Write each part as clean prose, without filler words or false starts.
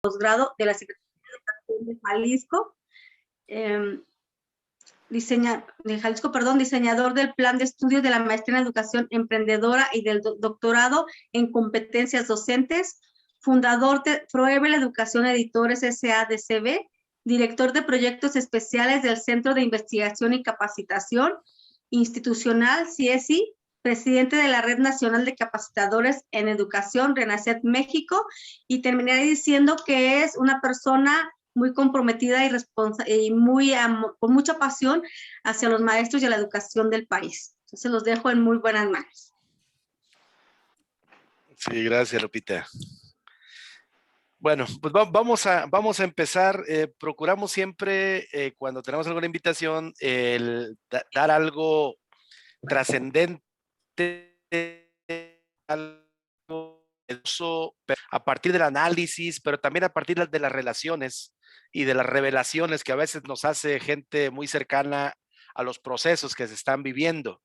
posgrado de la Secretaría de Educación de Jalisco, diseñador del plan de estudios de la maestría en educación emprendedora y del doctorado en competencias docentes, fundador de Froebel Educación Editores S.A.D.C.B., director de proyectos especiales del Centro de Investigación y Capacitación Institucional, CIESI, presidente de la Red Nacional de Capacitadores en Educación, Renacet México, y terminaré diciendo que es una persona muy comprometida y con mucha pasión hacia los maestros y a la educación del país. Entonces los dejo en muy buenas manos. Sí, gracias, Lupita. Bueno, pues vamos a empezar. Procuramos siempre, cuando tenemos alguna invitación, dar algo trascendente, algo a partir del análisis, pero también a partir de las relaciones y de las revelaciones que a veces nos hace gente muy cercana a los procesos que se están viviendo.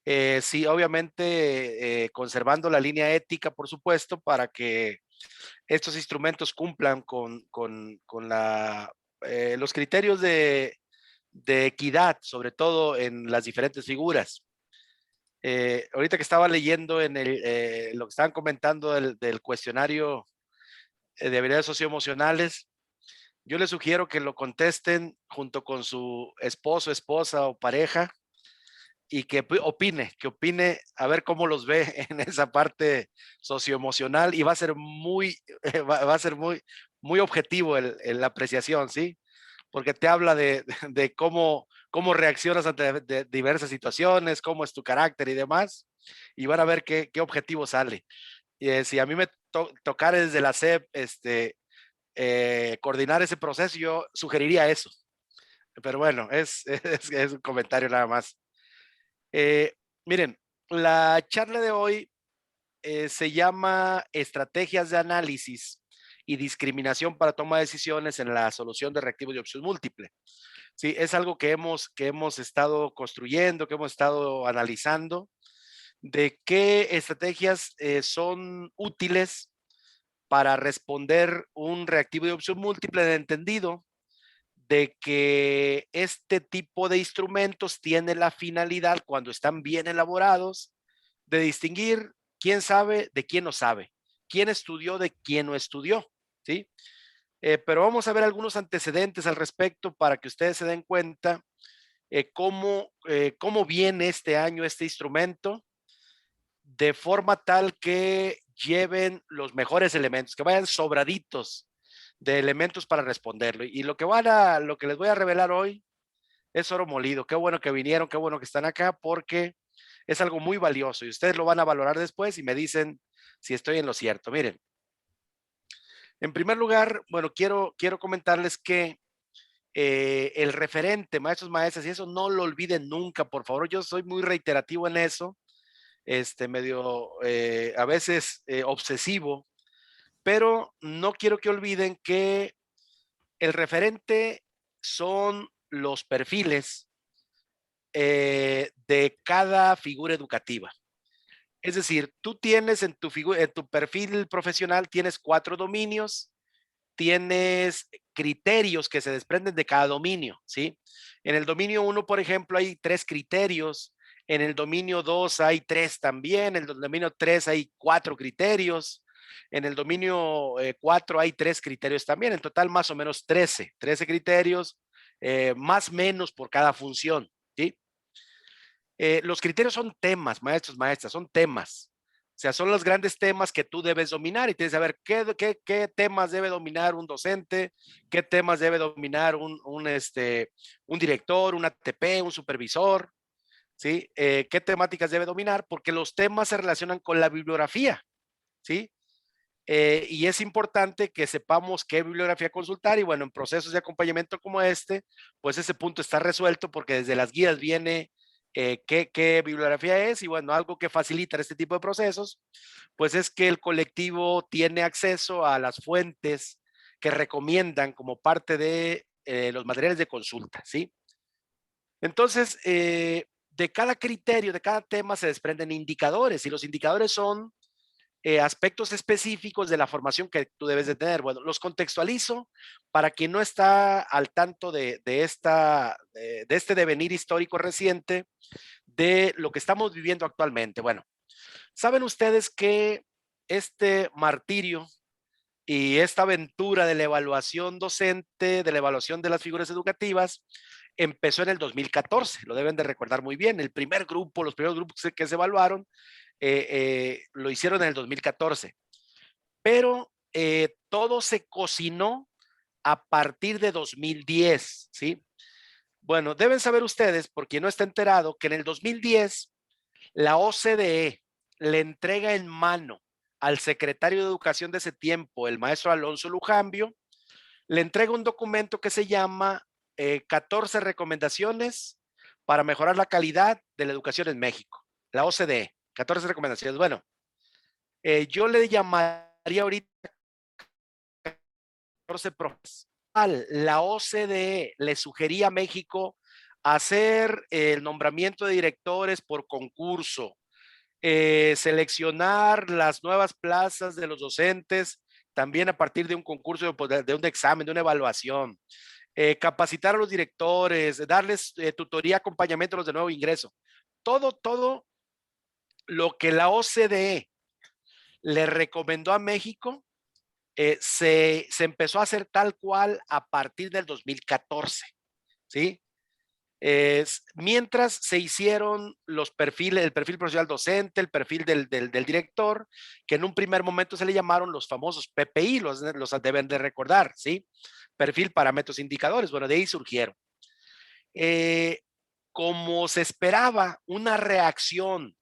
Sí, obviamente conservando la línea ética, por supuesto, para que estos instrumentos cumplan con los criterios de equidad, sobre todo en las diferentes figuras. Ahorita que estaba leyendo en lo que estaban comentando del cuestionario de habilidades socioemocionales, yo les sugiero que lo contesten junto con su esposo, esposa o pareja y que opine a ver cómo los ve en esa parte socioemocional, y va a ser va a ser muy objetivo la apreciación, ¿sí? Porque te habla de cómo reaccionas ante diversas situaciones, cómo es tu carácter y demás, y van a ver qué objetivo sale. Y si a mí me tocara desde la SEP coordinar ese proceso, yo sugeriría eso. Pero bueno, es un comentario nada más. Miren, la charla de hoy se llama Estrategias de análisis y discriminación para toma de decisiones en la solución de reactivos de opción múltiple. Sí, es algo que hemos estado construyendo, que hemos estado analizando, de qué estrategias son útiles para responder un reactivo de opción múltiple, de entendido de que este tipo de instrumentos tiene la finalidad, cuando están bien elaborados, de distinguir quién sabe de quién no sabe, quién estudió de quién no estudió, ¿sí? Pero vamos a ver algunos antecedentes al respecto para que ustedes se den cuenta cómo viene este año este instrumento, de forma tal que lleven los mejores elementos, que vayan sobraditos de elementos para responderlo. Y lo que les voy a revelar hoy es oro molido. Qué bueno que vinieron, qué bueno que están acá, porque es algo muy valioso y ustedes lo van a valorar después y me dicen si estoy en lo cierto. Miren, en primer lugar, bueno, quiero comentarles que el referente, maestros, maestras, y eso no lo olviden nunca, por favor. Yo soy muy reiterativo en eso, medio a veces obsesivo, pero no quiero que olviden que el referente son los perfiles de cada figura educativa. Es decir, tú tienes en tu perfil profesional, tienes 4 dominios, tienes criterios que se desprenden de cada dominio, ¿sí? En el dominio 1, por ejemplo, hay 3 criterios, en el dominio 2 hay 3 también, en el dominio 3 hay 4 criterios, en el dominio 4 hay 3 criterios también, en total más o menos 13 criterios, más o menos por cada función, ¿sí? Los criterios son temas, maestros, maestras, son temas. O sea, son los grandes temas que tú debes dominar y tienes que saber qué temas debe dominar un docente, qué temas debe dominar un director, un ATP, un supervisor, ¿sí? Qué temáticas debe dominar, porque los temas se relacionan con la bibliografía, ¿sí? Y es importante que sepamos qué bibliografía consultar y bueno, en procesos de acompañamiento como este, pues ese punto está resuelto porque desde las guías viene qué bibliografía es y bueno, algo que facilita este tipo de procesos, pues es que el colectivo tiene acceso a las fuentes que recomiendan como parte de los materiales de consulta, ¿sí? Entonces, de cada criterio, de cada tema se desprenden indicadores y los indicadores son aspectos específicos de la formación que tú debes de tener. Bueno, los contextualizo para quien no está al tanto de este devenir histórico reciente de lo que estamos viviendo actualmente. Bueno, saben ustedes que este martirio y esta aventura de la evaluación docente, de la evaluación de las figuras educativas, empezó en el 2014, lo deben de recordar muy bien. El primer grupo, los primeros grupos que se evaluaron, lo hicieron en el 2014, pero todo se cocinó a partir de 2010, ¿sí? Bueno, deben saber ustedes, por quien no está enterado, que en el 2010 la OCDE le entrega en mano al secretario de Educación de ese tiempo, el maestro Alonso Lujambio, le entrega un documento que se llama 14 recomendaciones para mejorar la calidad de la educación en México. La OCDE, 14 recomendaciones. Bueno, yo le llamaría ahorita 14 profes. La OCDE le sugería a México hacer el nombramiento de directores por concurso, seleccionar las nuevas plazas de los docentes también a partir de un concurso, de un examen, de una evaluación, capacitar a los directores, darles tutoría, acompañamiento a los de nuevo ingreso. Todo lo que la OCDE le recomendó a México se empezó a hacer tal cual a partir del 2014, ¿sí? Mientras se hicieron los perfiles, el perfil profesional docente, el perfil del director, que en un primer momento se le llamaron los famosos PPI, los deben de recordar, ¿sí? Perfil, parámetros, indicadores. Bueno, de ahí surgieron. Como se esperaba una reacción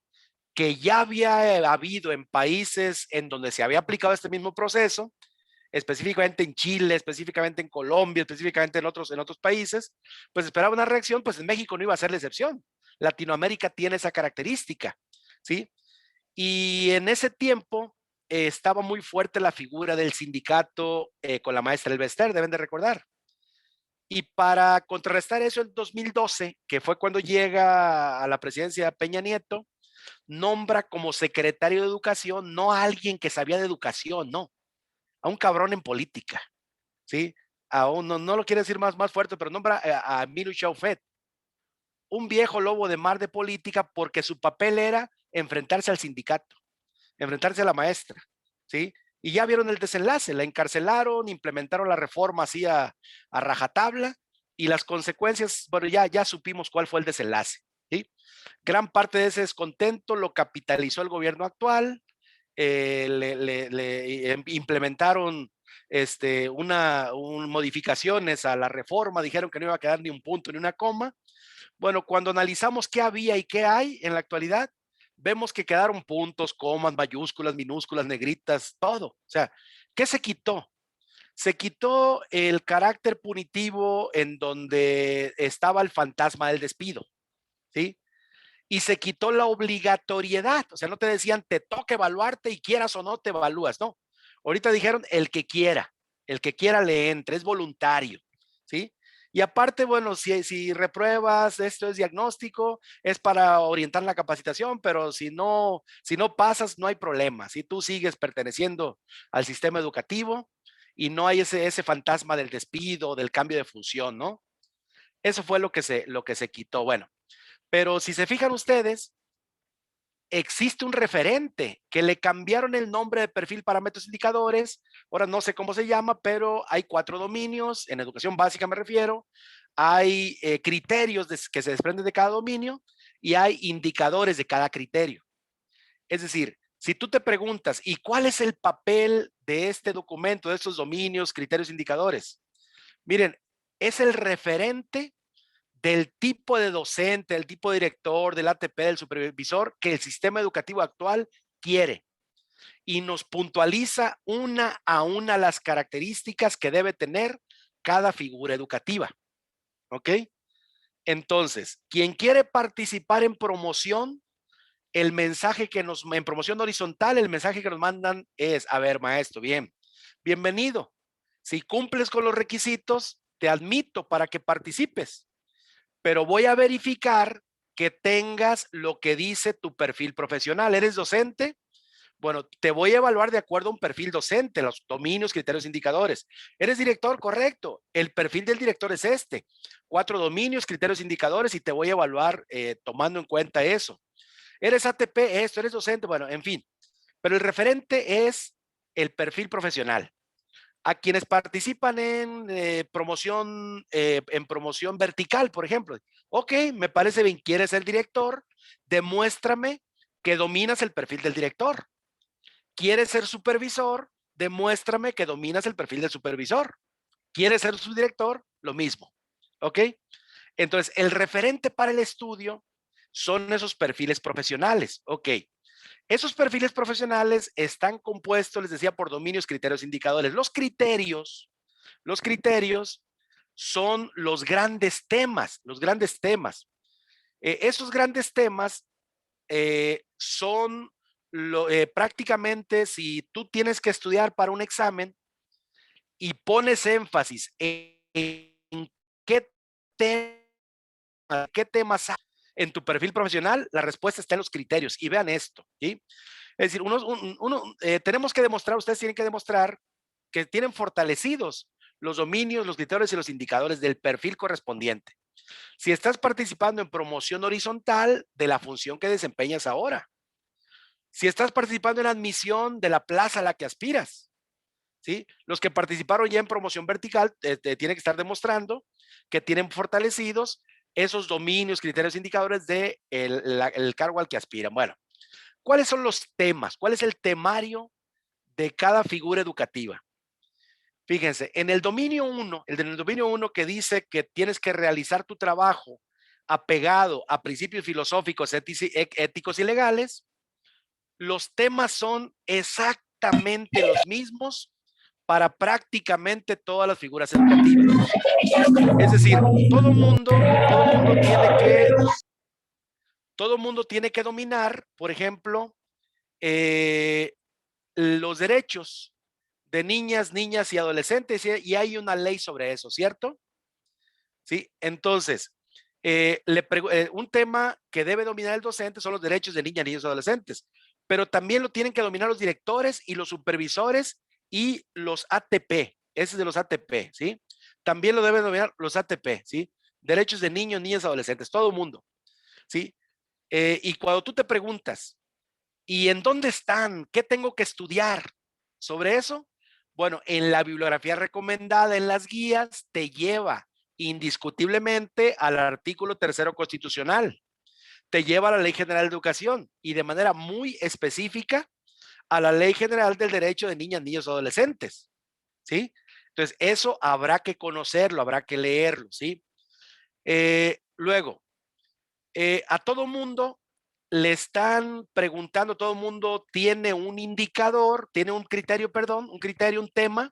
que ya había habido en países en donde se había aplicado este mismo proceso, específicamente en Chile, específicamente en Colombia, específicamente en otros países, pues esperaba una reacción, pues en México no iba a ser la excepción. Latinoamérica tiene esa característica, ¿sí? Y en ese tiempo estaba muy fuerte la figura del sindicato con la maestra Elbester, deben de recordar. Y para contrarrestar eso, en 2012, que fue cuando llega a la presidencia Peña Nieto, nombra como secretario de Educación no a alguien que sabía de educación, no, a un cabrón en política, ¿sí? No lo quiere decir más fuerte, pero nombra a Emilio Chaufet, un viejo lobo de mar de política, porque su papel era enfrentarse al sindicato, enfrentarse a la maestra, ¿sí? Y ya vieron el desenlace, la encarcelaron, implementaron la reforma así a rajatabla, y las consecuencias, bueno, ya supimos cuál fue el desenlace, ¿sí? Gran parte de ese descontento lo capitalizó el gobierno actual, le implementaron modificaciones a la reforma, dijeron que no iba a quedar ni un punto ni una coma. Bueno, cuando analizamos qué había y qué hay en la actualidad, vemos que quedaron puntos, comas, mayúsculas, minúsculas, negritas, todo. O sea, ¿qué se quitó? Se quitó el carácter punitivo en donde estaba el fantasma del despido, ¿sí? Y se quitó la obligatoriedad, o sea, no te decían te toca evaluarte y quieras o no te evalúas, no. Ahorita dijeron el que quiera le entre, es voluntario, ¿sí? Y aparte, bueno, si repruebas, esto es diagnóstico, es para orientar la capacitación, pero si no pasas, no hay problema, si tú sigues perteneciendo al sistema educativo y no hay ese fantasma del despido, del cambio de función, ¿no? Eso fue lo que se quitó. Bueno, pero si se fijan ustedes, existe un referente que le cambiaron el nombre de perfil, parámetros, indicadores. Ahora no sé cómo se llama, pero hay 4 dominios, en educación básica me refiero. Hay criterios que se desprenden de cada dominio y hay indicadores de cada criterio. Es decir, si tú te preguntas, ¿y cuál es el papel de este documento, de estos dominios, criterios, indicadores? Miren, es el referente del tipo de docente, del tipo de director, del ATP, del supervisor que el sistema educativo actual quiere, y nos puntualiza una a una las características que debe tener cada figura educativa. ¿Ok? Entonces, quien quiere participar en promoción, el mensaje en promoción horizontal, el mensaje que nos mandan es, a ver, maestro, bienvenido. Si cumples con los requisitos, te admito para que participes, pero voy a verificar que tengas lo que dice tu perfil profesional. ¿Eres docente? Bueno, te voy a evaluar de acuerdo a un perfil docente, los dominios, criterios, indicadores. ¿Eres director? Correcto. El perfil del director es este. 4 dominios, criterios, indicadores y te voy a evaluar tomando en cuenta eso. ¿Eres ATP? Esto, ¿eres docente? Bueno, en fin. Pero el referente es el perfil profesional. A quienes participan en promoción vertical, por ejemplo. Ok, me parece bien, ¿quieres ser director? Demuéstrame que dominas el perfil del director. ¿Quieres ser supervisor? Demuéstrame que dominas el perfil del supervisor. ¿Quieres ser subdirector? Lo mismo. ¿Ok? Entonces, el referente para el estudio son esos perfiles profesionales. Ok. Esos perfiles profesionales están compuestos, les decía, por dominios, criterios, indicadores. Los criterios son los grandes temas, los grandes temas. Esos grandes temas son prácticamente si tú tienes que estudiar para un examen y pones énfasis en qué, qué temas hay en tu perfil profesional, la respuesta está en los criterios. Y vean esto, ¿sí? Es decir, tenemos que demostrar, ustedes tienen que demostrar que tienen fortalecidos los dominios, los criterios y los indicadores del perfil correspondiente. Si estás participando en promoción horizontal de la función que desempeñas ahora, si estás participando en admisión de la plaza a la que aspiras, ¿sí? Los que participaron ya en promoción vertical tienen que estar demostrando que tienen fortalecidos esos dominios, criterios, indicadores de el cargo al que aspiran. Bueno, ¿cuáles son los temas? ¿Cuál es el temario de cada figura educativa? Fíjense, en el dominio 1, el dominio 1 que dice que tienes que realizar tu trabajo apegado a principios filosóficos, éticos y legales, los temas son exactamente los mismos para prácticamente todas las figuras educativas. Es decir, todo mundo tiene que dominar, por ejemplo, los derechos de niñas y adolescentes y hay una ley sobre eso, ¿cierto? Sí, entonces, un tema que debe dominar el docente son los derechos de niñas, niños y adolescentes, pero también lo tienen que dominar los directores y los supervisores y los ATP, ese es de los ATP, ¿sí? También lo deben dominar los ATP, ¿sí? Derechos de niños, niñas, adolescentes, todo el mundo, ¿sí? Y cuando tú te preguntas, ¿y en dónde están? ¿Qué tengo que estudiar sobre eso? Bueno, en la bibliografía recomendada, en las guías, te lleva indiscutiblemente al artículo 3º constitucional, te lleva a la Ley General de Educación y de manera muy específica a la Ley General del Derecho de Niñas, Niños y Adolescentes, ¿sí? Entonces, eso habrá que conocerlo, habrá que leerlo, ¿sí? Luego, a todo mundo le están preguntando, todo mundo tiene un indicador, tiene un criterio, perdón, un criterio, un tema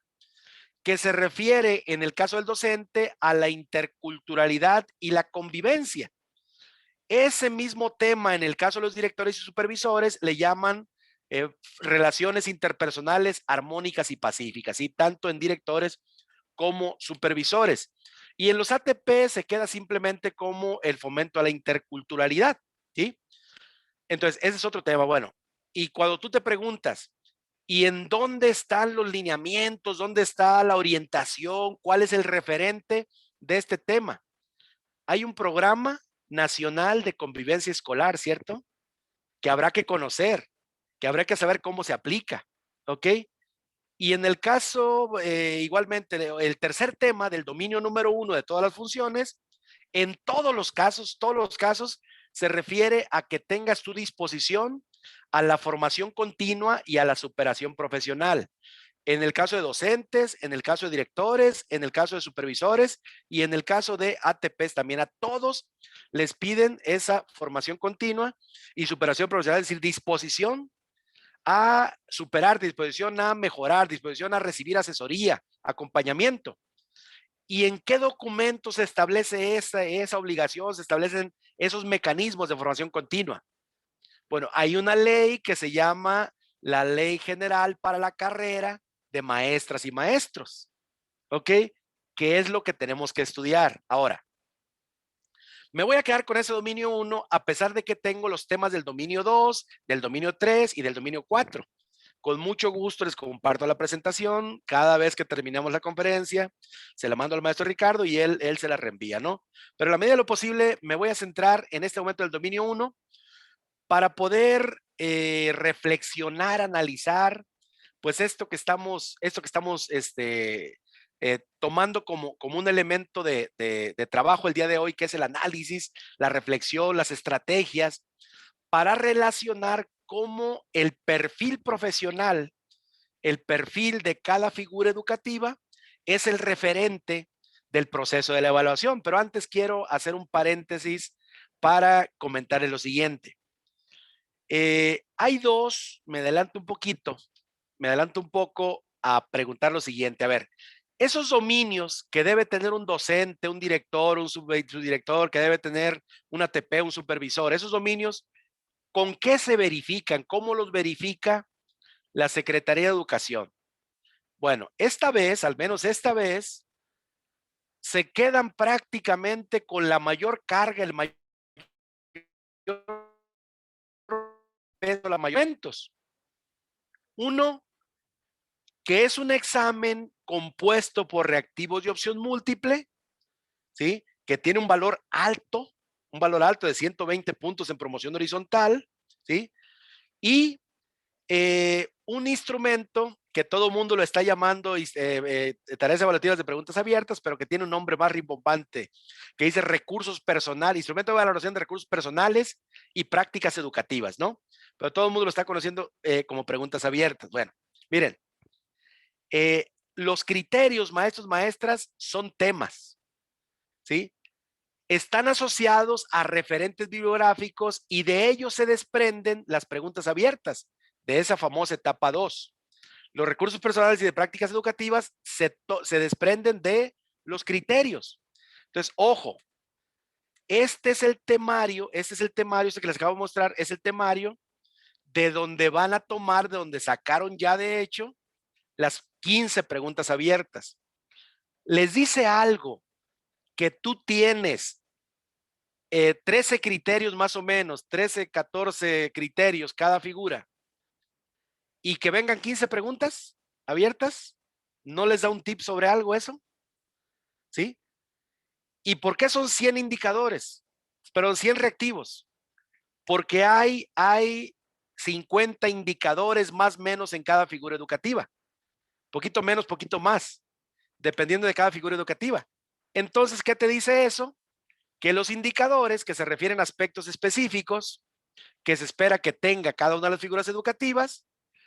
que se refiere en el caso del docente a la interculturalidad y la convivencia. Ese mismo tema en el caso de los directores y supervisores le llaman relaciones interpersonales armónicas y pacíficas, ¿sí? Tanto en directores como supervisores. Y en los ATP se queda simplemente como el fomento a la interculturalidad, ¿sí? Entonces, ese es otro tema. Bueno, y cuando tú te preguntas, ¿y en dónde están los lineamientos? ¿Dónde está la orientación? ¿Cuál es el referente de este tema? Hay un programa nacional de convivencia escolar, ¿cierto? Que habrá que conocer, que habrá que saber cómo se aplica, ¿ok? Y en el caso, igualmente, el tercer tema del dominio número 1 de todas las funciones, en todos los casos, se refiere a que tengas tu disposición a la formación continua y a la superación profesional. En el caso de docentes, en el caso de directores, en el caso de supervisores y en el caso de ATPs, también a todos les piden esa formación continua y superación profesional, es decir, disposición a superar, disposición a mejorar, disposición a recibir asesoría, acompañamiento. ¿Y en qué documentos se establece esa obligación, se establecen esos mecanismos de formación continua? Bueno, hay una ley que se llama la Ley General para la Carrera de Maestras y Maestros, ¿ok? ¿Qué es lo que tenemos que estudiar? Ahora, me voy a quedar con ese dominio 1 a pesar de que tengo los temas del dominio 2, del dominio 3 y del dominio 4. con mucho gusto les comparto la presentación. Cada vez que terminamos la conferencia, se la mando al maestro Ricardo y él se la reenvía, ¿no? Pero a la medida de lo posible, me voy a centrar en este momento del dominio 1 para poder reflexionar, analizar, pues esto que estamos tomando como un elemento de trabajo el día de hoy, que es el análisis, la reflexión, las estrategias, para relacionar cómo el perfil profesional, el perfil de cada figura educativa es el referente del proceso de la evaluación. Pero antes quiero hacer un paréntesis para comentarles lo siguiente. Hay dos, me adelanto un poco a preguntar lo siguiente. A ver, esos dominios que debe tener un docente, un director, un subdirector, que debe tener un ATP, un supervisor, esos dominios, ¿con qué se verifican? ¿Cómo los verifica la Secretaría de Educación? Bueno, esta vez, al menos esta vez, se quedan prácticamente con la mayor carga, el mayor peso, la mayor eventos. Uno, que es un examen compuesto por reactivos de opción múltiple, ¿sí? Que tiene un valor alto de 120 puntos en promoción horizontal, ¿sí? Y un instrumento que todo el mundo lo está llamando tareas evaluativas de preguntas abiertas, pero que tiene un nombre más rimbombante, que dice recursos personales, instrumento de valoración de recursos personales y prácticas educativas, ¿no? Pero todo el mundo lo está conociendo como preguntas abiertas. Bueno, miren, los criterios, maestros, maestras, son temas, ¿sí? Están asociados a referentes bibliográficos y de ellos se desprenden las preguntas abiertas de esa famosa etapa 2. Los recursos personales y de prácticas educativas se desprenden de los criterios. Entonces, ojo, este que les acabo de mostrar, es el temario de donde van a tomar, de donde sacaron ya de hecho las 15 preguntas abiertas. Les dice algo que tú tienes 13 criterios más o menos, 13, 14 criterios cada figura, y que vengan 15 preguntas abiertas, ¿no les da un tip sobre algo eso? ¿Sí? ¿Y por qué son 100 indicadores? Pero 100 reactivos. Porque hay 50 indicadores más o menos en cada figura educativa. Poquito menos, poquito más, dependiendo de cada figura educativa. Entonces, ¿qué te dice eso? Que los indicadores que se refieren a aspectos específicos que se espera que tenga cada una de las figuras educativas,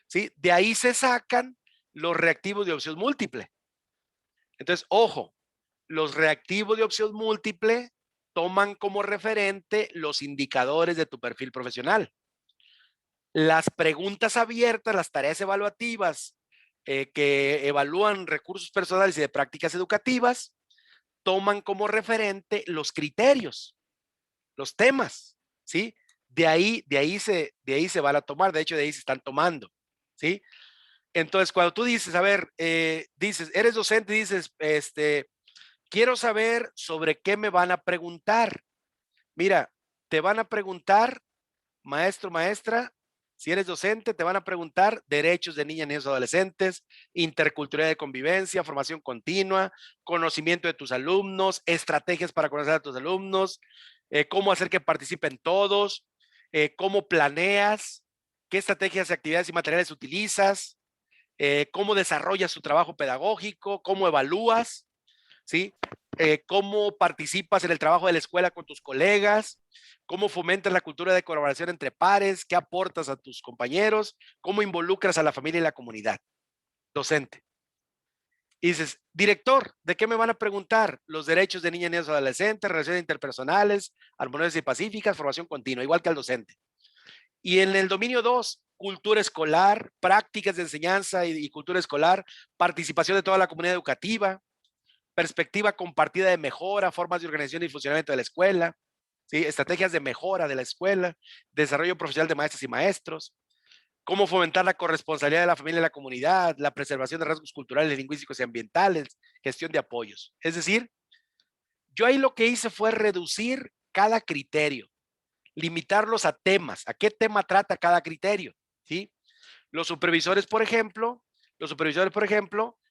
¿sí? De ahí se sacan los reactivos de opción múltiple. Entonces, ojo, los reactivos de opción múltiple toman como referente los indicadores de tu perfil profesional. Las preguntas abiertas, las tareas evaluativas que evalúan recursos personales y de prácticas educativas, toman como referente los criterios, los temas, ¿sí? De ahí se van a tomar, de hecho de ahí se están tomando, ¿sí? Entonces, cuando tú dices, a ver, dices, eres docente, dices, quiero saber sobre qué me van a preguntar. Mira, te van a preguntar, maestro, maestra, si eres docente, te van a preguntar derechos de niñas, niños, adolescentes, interculturalidad de convivencia, formación continua, conocimiento de tus alumnos, estrategias para conocer a tus alumnos, cómo hacer que participen todos, cómo planeas, qué estrategias, actividades y materiales utilizas, cómo desarrollas tu trabajo pedagógico, cómo evalúas, ¿sí? Cómo participas en el trabajo de la escuela con tus colegas, cómo fomentas la cultura de colaboración entre pares, qué aportas a tus compañeros, cómo involucras a la familia y la comunidad. Docente. Y dices, director, ¿de qué me van a preguntar? Los derechos de niñas, niños, adolescentes, relaciones interpersonales, armoniosas y pacíficas, formación continua, igual que al docente. Y en el dominio 2, cultura escolar, prácticas de enseñanza y cultura escolar, participación de toda la comunidad educativa, perspectiva compartida de mejora, formas de organización y funcionamiento de la escuela, ¿sí? Estrategias de mejora de la escuela, desarrollo profesional de maestras y maestros, cómo fomentar la corresponsabilidad de la familia y la comunidad, la preservación de rasgos culturales, lingüísticos y ambientales, gestión de apoyos. Es decir, yo ahí lo que hice fue reducir cada criterio, limitarlos a temas, a qué tema trata cada criterio, ¿sí? Los supervisores, por ejemplo,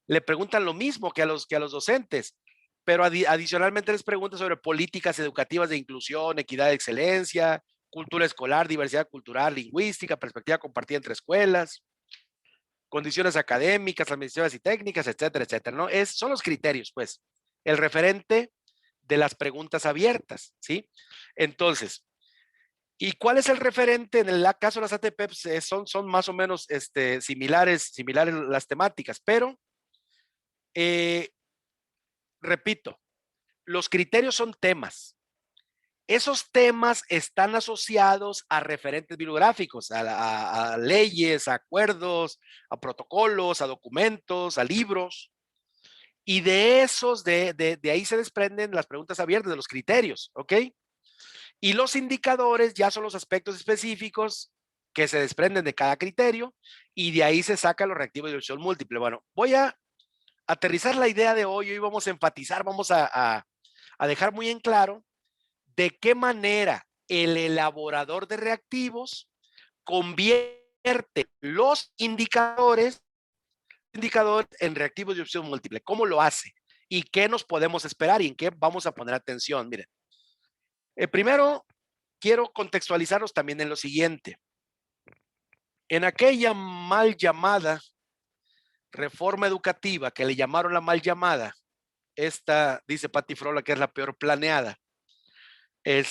le preguntan lo mismo que a los docentes, pero adicionalmente les preguntan sobre políticas educativas de inclusión, equidad de excelencia, cultura escolar, diversidad cultural, lingüística, perspectiva compartida entre escuelas, condiciones académicas, administrativas y técnicas, etcétera, etcétera, ¿no? Son los criterios, pues, el referente de las preguntas abiertas, ¿sí? Entonces, ¿y cuál es el referente? En el caso de las ATP, pues, son más o menos similares las temáticas, pero repito, los criterios son temas. Esos temas están asociados a referentes bibliográficos, a leyes, a acuerdos, a protocolos, a documentos, a libros. Y de esos, de ahí se desprenden las preguntas abiertas, de los criterios, ¿ok? Y los indicadores ya son los aspectos específicos que se desprenden de cada criterio y de ahí se sacan los reactivos de diversión múltiple. Bueno, voy a aterrizar la idea de hoy. Hoy vamos a enfatizar, vamos a dejar muy en claro de qué manera el elaborador de reactivos convierte los indicadores en reactivos de opción múltiple. ¿Cómo lo hace? ¿Y qué nos podemos esperar? ¿Y en qué vamos a poner atención? Miren, primero quiero contextualizarlos también en lo siguiente. En aquella mal llamada reforma educativa, que le llamaron la mal llamada, esta dice Patti Frola que es la peor planeada, en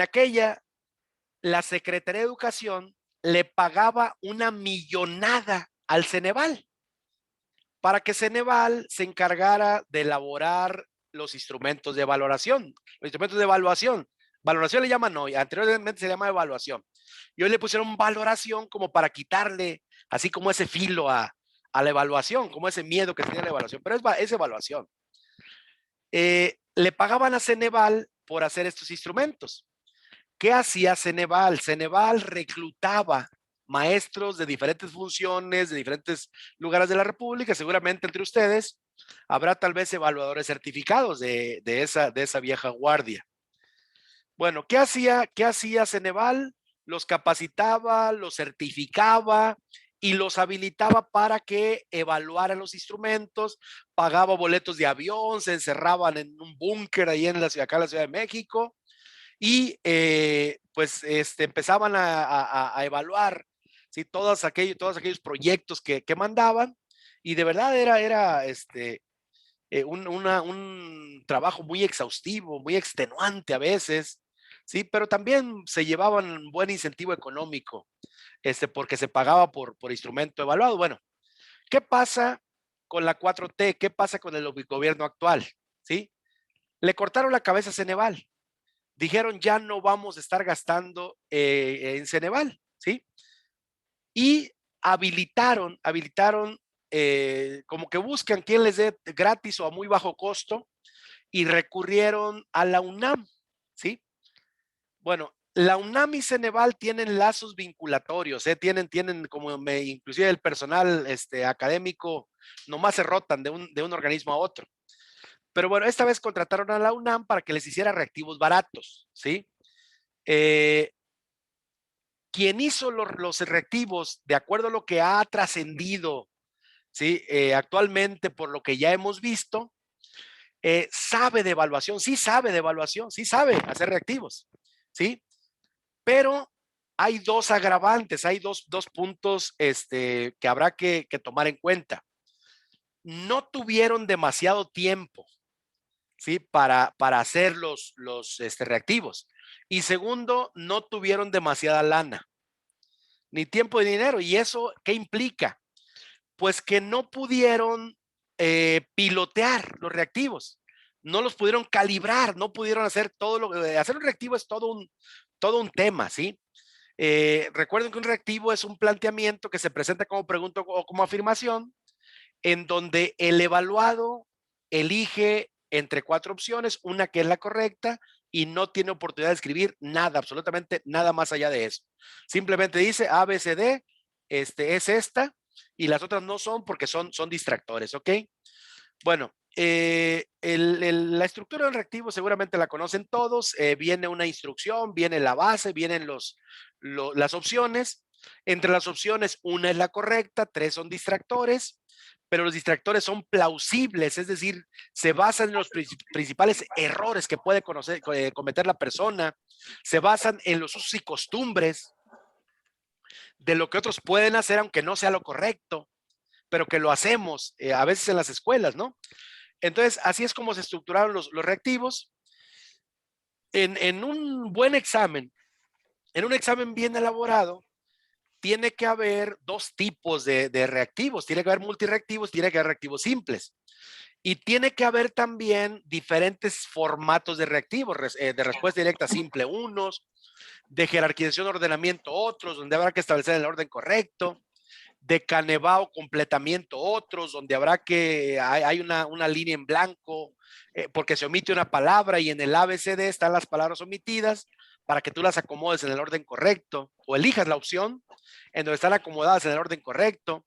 aquella, la Secretaría de Educación le pagaba una millonada al Ceneval para que Ceneval se encargara de elaborar los instrumentos de valoración, los instrumentos de evaluación. Valoración le llaman hoy, anteriormente se llama evaluación. Y hoy le pusieron valoración como para quitarle así como ese filo a la evaluación, como ese miedo que tenía la evaluación, pero es evaluación. Le pagaban a Ceneval por hacer estos instrumentos. ¿Qué hacía Ceneval? Ceneval reclutaba maestros de diferentes funciones, de diferentes lugares de la República. Seguramente entre ustedes habrá tal vez evaluadores certificados de esa vieja guardia. Bueno, ¿qué hacía Ceneval? Los capacitaba, los certificaba y los habilitaba para que evaluaran los instrumentos, pagaba boletos de avión, se encerraban en un búnker ahí acá en la Ciudad de México y pues empezaban a evaluar, ¿sí? todos aquellos proyectos que mandaban y de verdad era un trabajo muy exhaustivo, muy extenuante a veces, ¿sí? Pero también se llevaban un buen incentivo económico, porque se pagaba por instrumento evaluado. Bueno, ¿qué pasa con la 4T? ¿Qué pasa con el gobierno actual? ¿Sí? Le cortaron la cabeza a Ceneval. Dijeron, ya no vamos a estar gastando en Ceneval, ¿sí? Y habilitaron como que buscan quien les dé gratis o a muy bajo costo y recurrieron a la UNAM, ¿sí? Bueno, la UNAM y Ceneval tienen lazos vinculatorios, tienen como inclusive el personal académico nomás se rotan de un organismo a otro. Pero bueno, esta vez contrataron a la UNAM para que les hiciera reactivos baratos, ¿sí? Quien hizo los reactivos, de acuerdo a lo que ha trascendido, ¿sí? Actualmente, por lo que ya hemos visto, sabe de evaluación, sí sabe de evaluación, sí sabe hacer reactivos, ¿sí? Pero hay dos agravantes, hay dos puntos que habrá que tomar en cuenta. No tuvieron demasiado tiempo, ¿sí? Para hacer los reactivos. Y segundo, no tuvieron demasiada lana, ni tiempo ni dinero. ¿Y eso qué implica? Pues que no pudieron pilotear los reactivos, no los pudieron calibrar, no pudieron hacer todo lo que hacer un reactivo es todo un tema, ¿sí? Recuerden que un reactivo es un planteamiento que se presenta como pregunta o como afirmación, en donde el evaluado elige entre 4 opciones, una que es la correcta y no tiene oportunidad de escribir nada, absolutamente nada más allá de eso. Simplemente dice A, B, C, D, es esta, y las otras no son porque son distractores, ¿ok? Bueno, la estructura del reactivo seguramente la conocen todos, viene una instrucción, viene la base, vienen los las opciones. Entre las opciones, una es la correcta, 3 son distractores, pero los distractores son plausibles, es decir, se basan en los principales errores que puede cometer la persona, se basan en los usos y costumbres de lo que otros pueden hacer, aunque no sea lo correcto, pero que lo hacemos a veces en las escuelas, ¿no? Entonces, así es como se estructuraron los reactivos. En un buen examen, en un examen bien elaborado, tiene que haber dos tipos de reactivos. Tiene que haber multireactivos, tiene que haber reactivos simples. Y tiene que haber también diferentes formatos de reactivos, de respuesta directa simple unos, de jerarquización ordenamiento otros, donde habrá que establecer el orden correcto, de Canevá o completamiento otros, donde habrá que, hay una línea en blanco, porque se omite una palabra y en el ABCD están las palabras omitidas para que tú las acomodes en el orden correcto o elijas la opción en donde están acomodadas en el orden correcto.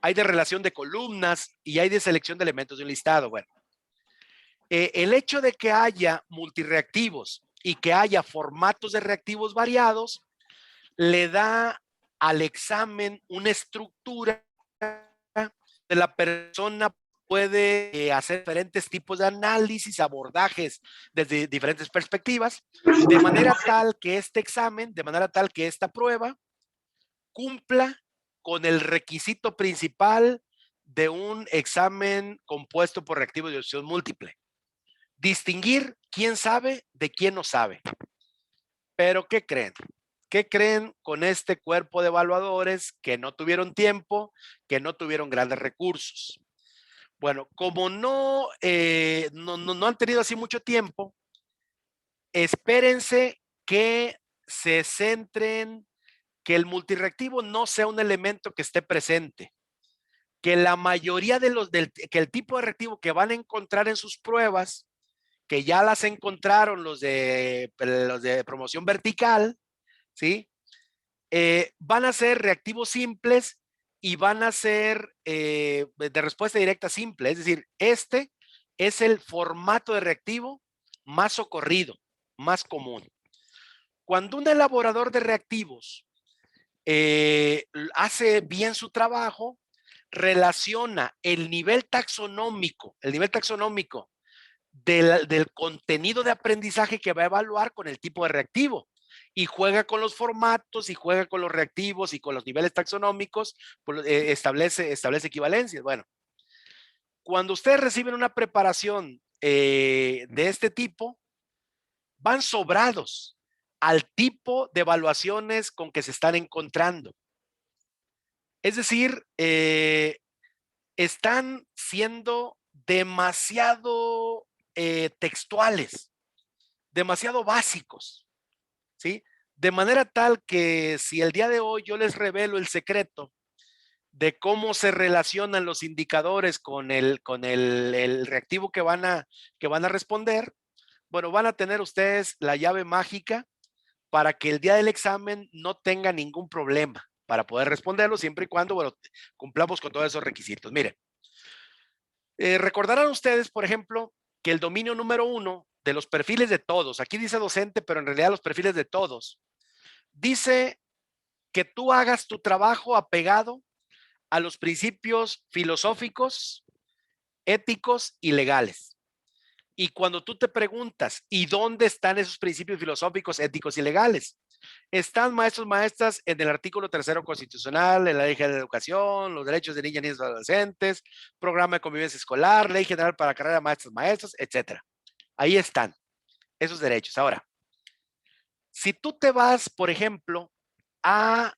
Hay de relación de columnas y hay de selección de elementos de un listado. Bueno, el hecho de que haya multireactivos y que haya formatos de reactivos variados le da al examen una estructura de la persona puede hacer diferentes tipos de análisis, abordajes desde diferentes perspectivas, de manera tal que este examen, de manera tal que esta prueba cumpla con el requisito principal de un examen compuesto por reactivos de opción múltiple. Distinguir quién sabe de quién no sabe. Pero ¿qué creen? ¿Qué creen con este cuerpo de evaluadores que no tuvieron tiempo, que no tuvieron grandes recursos? Bueno, como no han tenido así mucho tiempo, espérense que se centren, que el multireactivo no sea un elemento que esté presente, que la mayoría de que el tipo de reactivo que van a encontrar en sus pruebas, que ya las encontraron los de promoción vertical, ¿sí? Van a ser reactivos simples y van a ser de respuesta directa simple. Es decir, este es el formato de reactivo más socorrido, más común. Cuando un elaborador de reactivos hace bien su trabajo, relaciona el nivel taxonómico del contenido de aprendizaje que va a evaluar con el tipo de reactivo y juega con los formatos y juega con los reactivos y con los niveles taxonómicos, pues, establece equivalencias. Bueno, cuando ustedes reciben una preparación de este tipo, van sobrados al tipo de evaluaciones con que se están encontrando. Es decir, están siendo demasiado textuales, demasiado básicos, ¿sí? De manera tal que si el día de hoy yo les revelo el secreto de cómo se relacionan los indicadores con el reactivo que van a responder, bueno, van a tener ustedes la llave mágica para que el día del examen no tenga ningún problema para poder responderlo, siempre y cuando, bueno, cumplamos con todos esos requisitos. Miren, recordarán ustedes, por ejemplo, que el dominio número 1 de los perfiles de todos, aquí dice docente, pero en realidad los perfiles de todos, dice que tú hagas tu trabajo apegado a los principios filosóficos, éticos y legales. Y cuando tú te preguntas, ¿y dónde están esos principios filosóficos, éticos y legales? Están, maestros, maestras, en el artículo 3 constitucional, en la Ley General de Educación, los derechos de niñas, niños y adolescentes, programa de convivencia escolar, Ley General para carrera de maestros, maestros, etcétera. Ahí están esos derechos. Ahora, si tú te vas, por ejemplo, a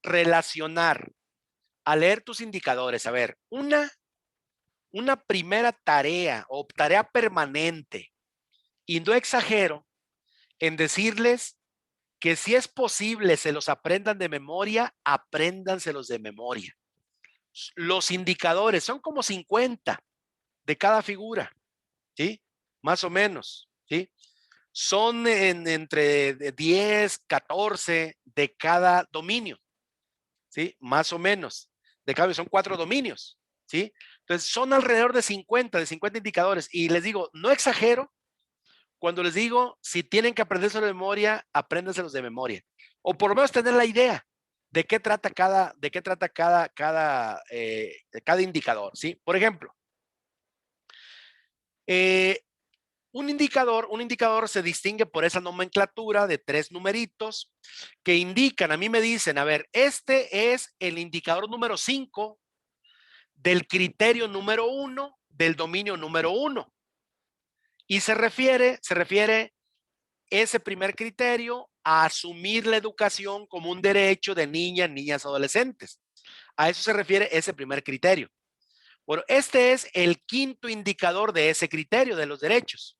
relacionar, a leer tus indicadores, a ver, una primera tarea o tarea permanente, y no exagero en decirles que si es posible se los aprendan de memoria, apréndanselos de memoria. Los indicadores son como 50 de cada figura, ¿sí? Más o menos, ¿sí? Son entre 10, 14 de cada dominio, ¿sí? Más o menos. De cada son 4 dominios, ¿sí? Entonces son alrededor de 50 indicadores. Y les digo, no exagero cuando les digo, si tienen que aprenderse de memoria, apréndanselos de memoria. o por lo menos tener la idea de qué trata cada indicador, ¿sí? Por ejemplo, un indicador se distingue por esa nomenclatura de 3 numeritos que indican, a mí me dicen, a ver, este es el indicador número 5 del criterio número 1 del dominio número 1. Y se refiere ese primer criterio a asumir la educación como un derecho de niñas, adolescentes. A eso se refiere ese primer criterio. Bueno, este es el quinto indicador de ese criterio de los derechos.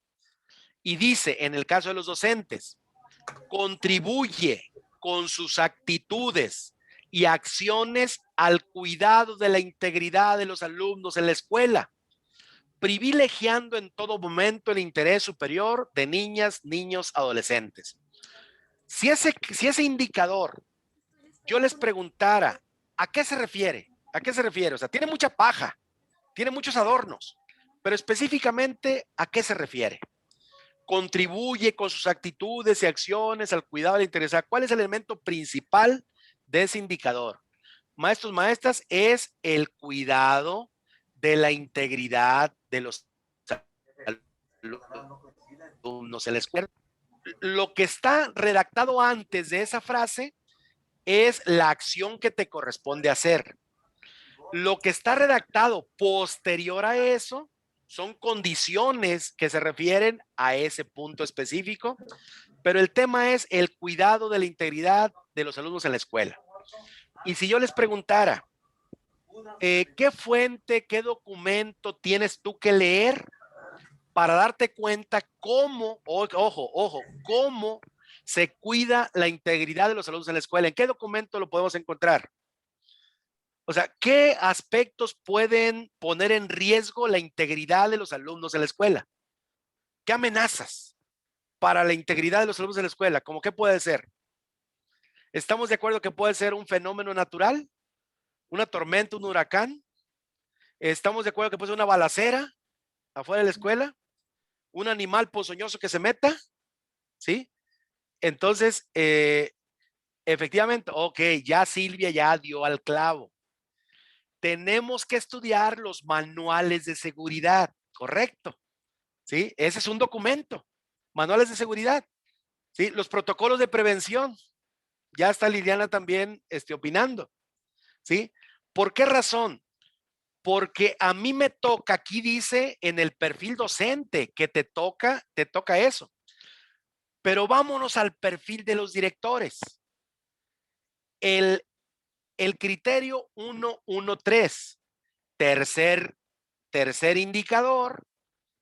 Y dice, en el caso de los docentes, contribuye con sus actitudes y acciones al cuidado de la integridad de los alumnos en la escuela, privilegiando en todo momento el interés superior de niñas, niños, adolescentes. Si ese indicador yo les preguntara, ¿a qué se refiere? ¿A qué se refiere? O sea, tiene mucha paja, tiene muchos adornos, pero específicamente, ¿a qué se refiere? Contribuye con sus actitudes y acciones al cuidado del interés. ¿Cuál es el elemento principal de ese indicador? Maestros, maestras, es el cuidado de la integridad de los alumnos en la escuela. Lo que está redactado antes de esa frase es la acción que te corresponde hacer. Lo que está redactado posterior a eso son condiciones que se refieren a ese punto específico, pero el tema es el cuidado de la integridad de los alumnos en la escuela. Y si yo les preguntara, ¿qué fuente, qué documento tienes tú que leer para darte cuenta cómo, cómo se cuida la integridad de los alumnos en la escuela? ¿En qué documento lo podemos encontrar? O sea, ¿qué aspectos pueden poner en riesgo la integridad de los alumnos en la escuela? ¿Qué amenazas para la integridad de los alumnos en la escuela? ¿Cómo qué puede ser? ¿Estamos de acuerdo que puede ser un fenómeno natural? ¿Una tormenta, un huracán? ¿Estamos de acuerdo que puede ser una balacera afuera de la escuela? ¿Un animal ponzoñoso que se meta? ¿Sí? Entonces, efectivamente, ok, ya Silvia ya dio al clavo. Tenemos que estudiar los manuales de seguridad, correcto. ¿Sí? Ese es un documento. Manuales de seguridad. ¿Sí? Los protocolos de prevención. Ya está Liliana también opinando. ¿Sí? ¿Por qué razón? Porque a mí me toca, aquí dice en el perfil docente que te toca eso. Pero vámonos al perfil de los directores. El criterio 113, tercer indicador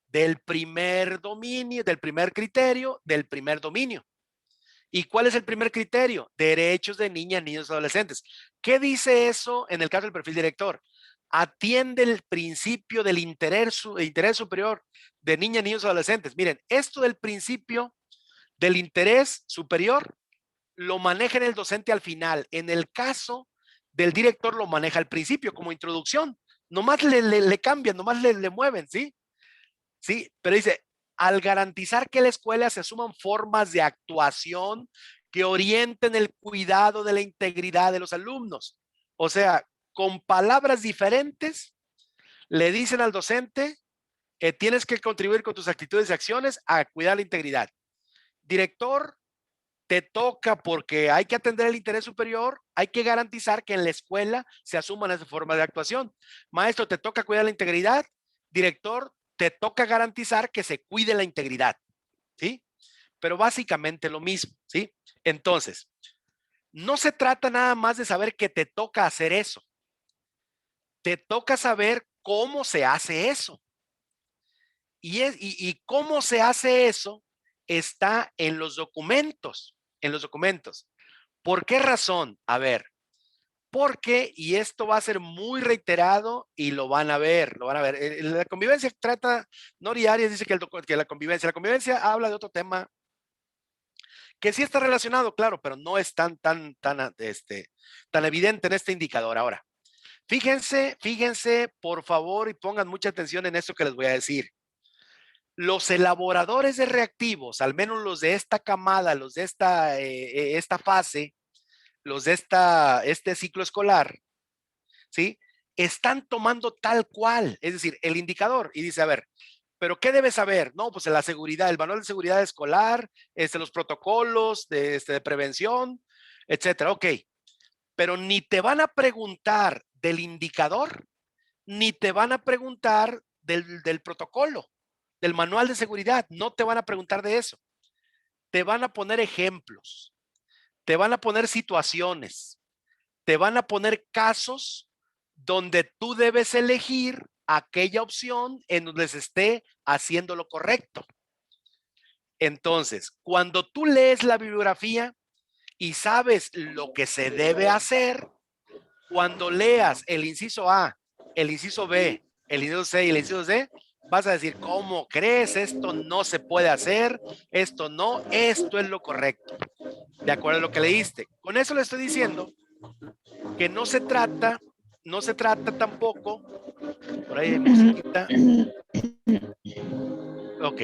del primer dominio, del primer criterio, del primer dominio. ¿Y cuál es el primer criterio? Derechos de niñas, niños y adolescentes. ¿Qué dice eso en el caso del perfil director? Atiende el principio del interés superior de niñas, niños y adolescentes. Miren, esto del principio del interés superior lo maneja en el docente al final. En el caso del director lo maneja al principio como introducción. Nomás le cambian, nomás le mueven, ¿sí? Sí, pero dice, al garantizar que la escuela se asuman formas de actuación que orienten el cuidado de la integridad de los alumnos. O sea, con palabras diferentes, le dicen al docente, tienes que contribuir con tus actitudes y acciones a cuidar la integridad. Director, te toca porque hay que atender el interés superior, hay que garantizar que en la escuela se asuman esas formas de actuación. Maestro, te toca cuidar la integridad. Director, te toca garantizar que se cuide la integridad, ¿sí? Pero básicamente lo mismo, ¿sí? Entonces, no se trata nada más de saber que te toca hacer eso. Te toca saber cómo se hace eso. Y cómo se hace eso está en los documentos, ¿Por qué razón? A ver, porque, y esto va a ser muy reiterado y lo van a ver. La convivencia trata, Nori Arias dice que la convivencia habla de otro tema que sí está relacionado, claro, pero no es tan evidente en este indicador. Ahora, fíjense, por favor, y pongan mucha atención en esto que les voy a decir. Los elaboradores de reactivos, al menos los de esta camada, los de esta fase, los de este ciclo escolar, ¿sí? Están tomando tal cual, es decir, el indicador, y dice, a ver, ¿pero qué debes saber? No, pues la seguridad, el manual de seguridad escolar, los protocolos de prevención, etcétera. Ok, pero ni te van a preguntar del indicador, ni te van a preguntar del protocolo, del manual de seguridad. No te van a preguntar de eso. Te van a poner ejemplos, te van a poner situaciones, te van a poner casos donde tú debes elegir aquella opción en donde se esté haciendo lo correcto. Entonces, cuando tú lees la bibliografía y sabes lo que se debe hacer, cuando leas el inciso A, el inciso B, el inciso C y el inciso D, vas a decir, ¿cómo crees? Esto no se puede hacer, esto no, esto es lo correcto, de acuerdo a lo que leíste. Con eso le estoy diciendo que no se trata tampoco, por ahí hay musiquita. Ok.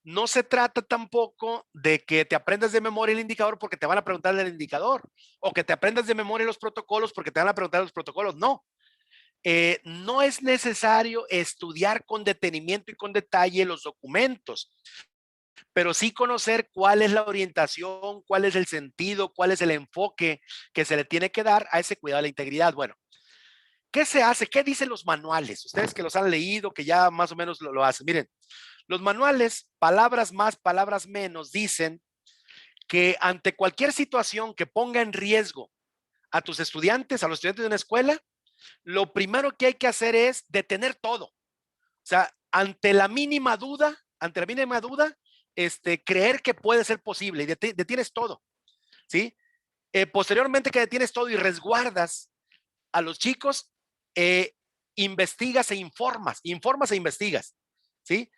No se trata tampoco de que te aprendas de memoria el indicador porque te van a preguntar del indicador, o que te aprendas de memoria los protocolos porque te van a preguntar los protocolos. No. No es necesario estudiar con detenimiento y con detalle los documentos, pero sí conocer cuál es la orientación, cuál es el sentido, cuál es el enfoque que se le tiene que dar a ese cuidado de la integridad. Bueno, ¿qué se hace? ¿Qué dicen los manuales? Ustedes que los han leído, que ya más o menos lo hacen. Miren, los manuales, palabras más, palabras menos, dicen que ante cualquier situación que ponga en riesgo a tus estudiantes, a los estudiantes de una escuela, lo primero que hay que hacer es detener todo. O sea, ante la mínima duda, creer que puede ser posible y detienes todo, ¿sí? Posteriormente que detienes todo y resguardas a los chicos, investigas e informas e investigas, ¿sí?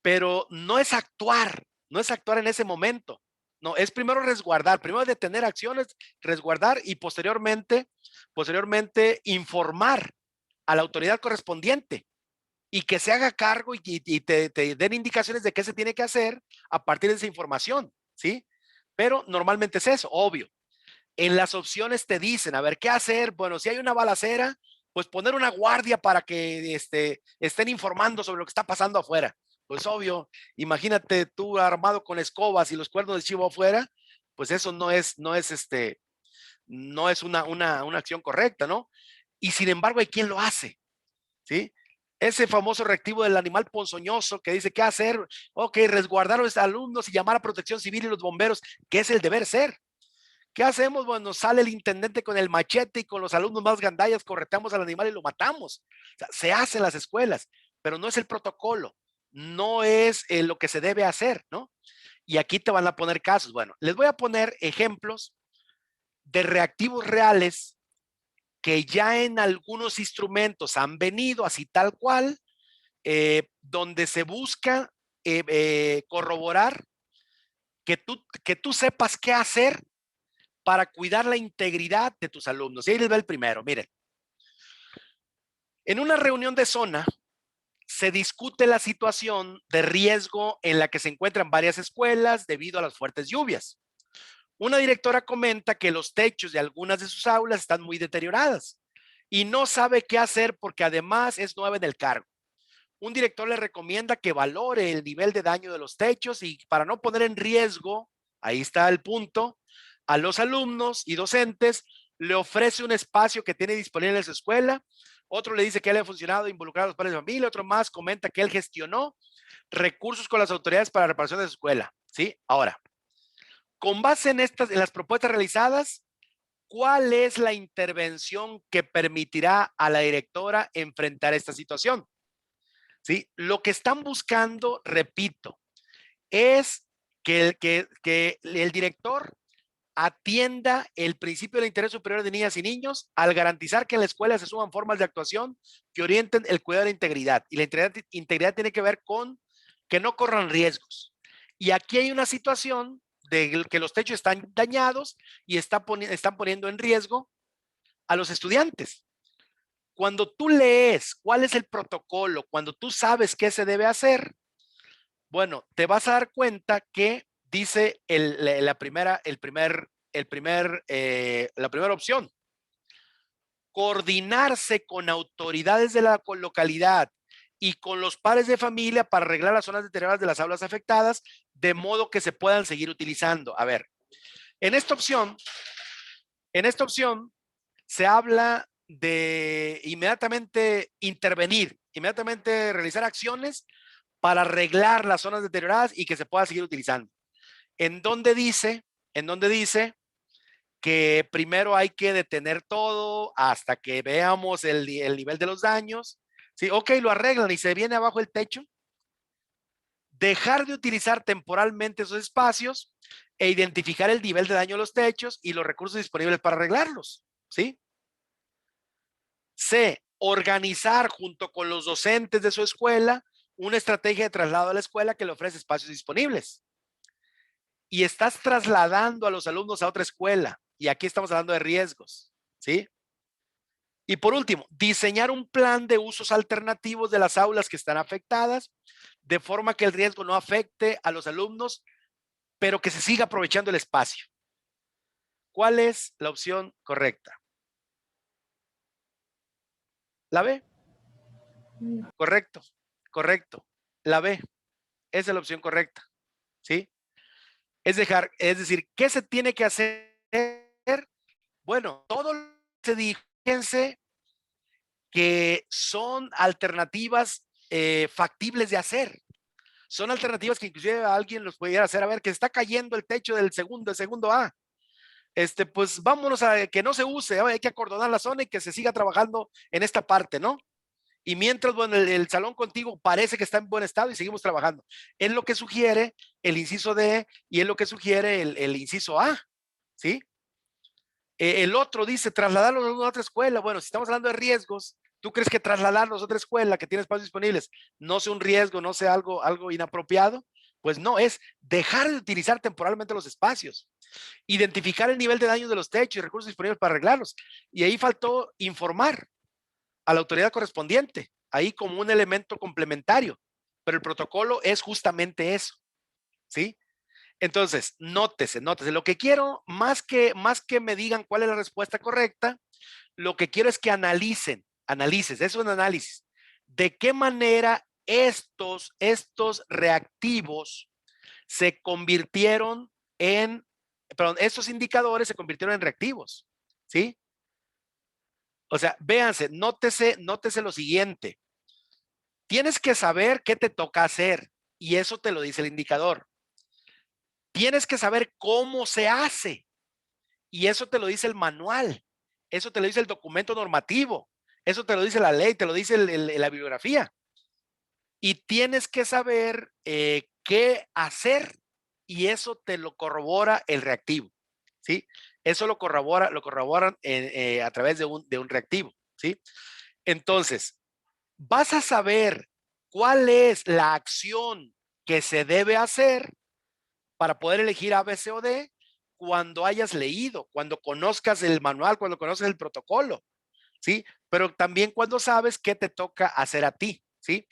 Pero no es actuar en ese momento. No, es primero resguardar, primero detener acciones, resguardar y posteriormente informar a la autoridad correspondiente y que se haga cargo y te den indicaciones de qué se tiene que hacer a partir de esa información, ¿sí? Pero normalmente es eso, obvio. En las opciones te dicen, a ver, ¿qué hacer? Bueno, si hay una balacera, pues poner una guardia para que estén informando sobre lo que está pasando afuera. Pues obvio, imagínate tú armado con escobas y los cuernos de chivo afuera, pues eso no es una acción correcta, ¿no? Y sin embargo hay quien lo hace, ¿sí? Ese famoso reactivo del animal ponzoñoso que dice qué hacer, ok, resguardar a los alumnos y llamar a protección civil y los bomberos, que es el deber ser. ¿Qué hacemos? Bueno, sale el intendente con el machete y con los alumnos más gandallas correteamos al animal y lo matamos. O sea, se hace en las escuelas, pero no es el protocolo, no es lo que se debe hacer, ¿no? Y aquí te van a poner casos. Bueno, les voy a poner ejemplos de reactivos reales que ya en algunos instrumentos han venido así tal cual, donde se busca corroborar que tú sepas qué hacer para cuidar la integridad de tus alumnos. Y ahí les va el primero. Miren, en una reunión de zona se discute la situación de riesgo en la que se encuentran varias escuelas debido a las fuertes lluvias. Una directora comenta que los techos de algunas de sus aulas están muy deterioradas y no sabe qué hacer porque además es nueva en el cargo. Un director le recomienda que valore el nivel de daño de los techos y para no poner en riesgo, ahí está el punto, a los alumnos y docentes, le ofrece un espacio que tiene disponible en su escuela. Otro le dice que él ha funcionado involucrar a los padres de familia. Otro más comenta que él gestionó recursos con las autoridades para la reparación de su escuela. ¿Sí? Ahora, con base en las propuestas realizadas, ¿cuál es la intervención que permitirá a la directora enfrentar esta situación? ¿Sí? Lo que están buscando, repito, es que el director atienda el principio del interés superior de niñas y niños al garantizar que en la escuela se suman formas de actuación que orienten el cuidado de la integridad. Y la integridad tiene que ver con que no corran riesgos. Y aquí hay una situación de que los techos están dañados y están poniendo en riesgo a los estudiantes. Cuando tú lees cuál es el protocolo, cuando tú sabes qué se debe hacer, bueno, te vas a dar cuenta que dice la primera opción: coordinarse con autoridades de la localidad y con los padres de familia para arreglar las zonas deterioradas de las aulas afectadas, de modo que se puedan seguir utilizando. A ver, en esta opción se habla de inmediatamente intervenir, inmediatamente realizar acciones para arreglar las zonas deterioradas y que se pueda seguir utilizando. ¿En dónde dice que primero hay que detener todo hasta que veamos el nivel de los daños? Sí, ok, lo arreglan y se viene abajo el techo. Dejar de utilizar temporalmente esos espacios e identificar el nivel de daño a los techos y los recursos disponibles para arreglarlos. ¿Sí? C, organizar junto con los docentes de su escuela una estrategia de traslado a la escuela que le ofrece espacios disponibles. Y estás trasladando a los alumnos a otra escuela. Y aquí estamos hablando de riesgos. ¿Sí? Y por último, diseñar un plan de usos alternativos de las aulas que están afectadas, de forma que el riesgo no afecte a los alumnos, pero que se siga aprovechando el espacio. ¿Cuál es la opción correcta? ¿La B? Correcto, correcto. La B, esa es la opción correcta. ¿Sí? Es decir, ¿qué se tiene que hacer? Bueno, todo se dijo, fíjense que son alternativas factibles de hacer. Son alternativas que inclusive alguien los pudiera hacer. A ver, que está cayendo el techo del segundo A. Pues vámonos a que no se use, hay que acordonar la zona y que se siga trabajando en esta parte, ¿no? Y mientras, bueno, el salón contigo parece que está en buen estado y seguimos trabajando. Es lo que sugiere el inciso D y es lo que sugiere el inciso A, ¿sí? El otro dice trasladarlos a otra escuela. Bueno, si estamos hablando de riesgos, ¿tú crees que trasladarlos a otra escuela que tiene espacios disponibles no sea un riesgo, no sea algo inapropiado? Pues no, es dejar de utilizar temporalmente los espacios, identificar el nivel de daño de los techos y recursos disponibles para arreglarlos. Y ahí faltó informar a la autoridad correspondiente, ahí como un elemento complementario. Pero el protocolo es justamente eso, ¿sí? Entonces, nótese. Lo que quiero, más que me digan cuál es la respuesta correcta, lo que quiero es que analices, es un análisis. ¿De qué manera estos reactivos se convirtieron estos indicadores se convirtieron en reactivos? ¿Sí? O sea, véanse, nótese lo siguiente. Tienes que saber qué te toca hacer y eso te lo dice el indicador. Tienes que saber cómo se hace y eso te lo dice el manual. Eso te lo dice el documento normativo. Eso te lo dice la ley, te lo dice la bibliografía. Y tienes que saber qué hacer y eso te lo corrobora el reactivo. ¿Sí? Eso lo corroboran a través de un reactivo. ¿Sí? Entonces, vas a saber cuál es la acción que se debe hacer para poder elegir A, B, C o D cuando hayas leído, cuando conozcas el manual, cuando conozcas el protocolo, ¿sí? Pero también cuando sabes qué te toca hacer a ti, ¿sí?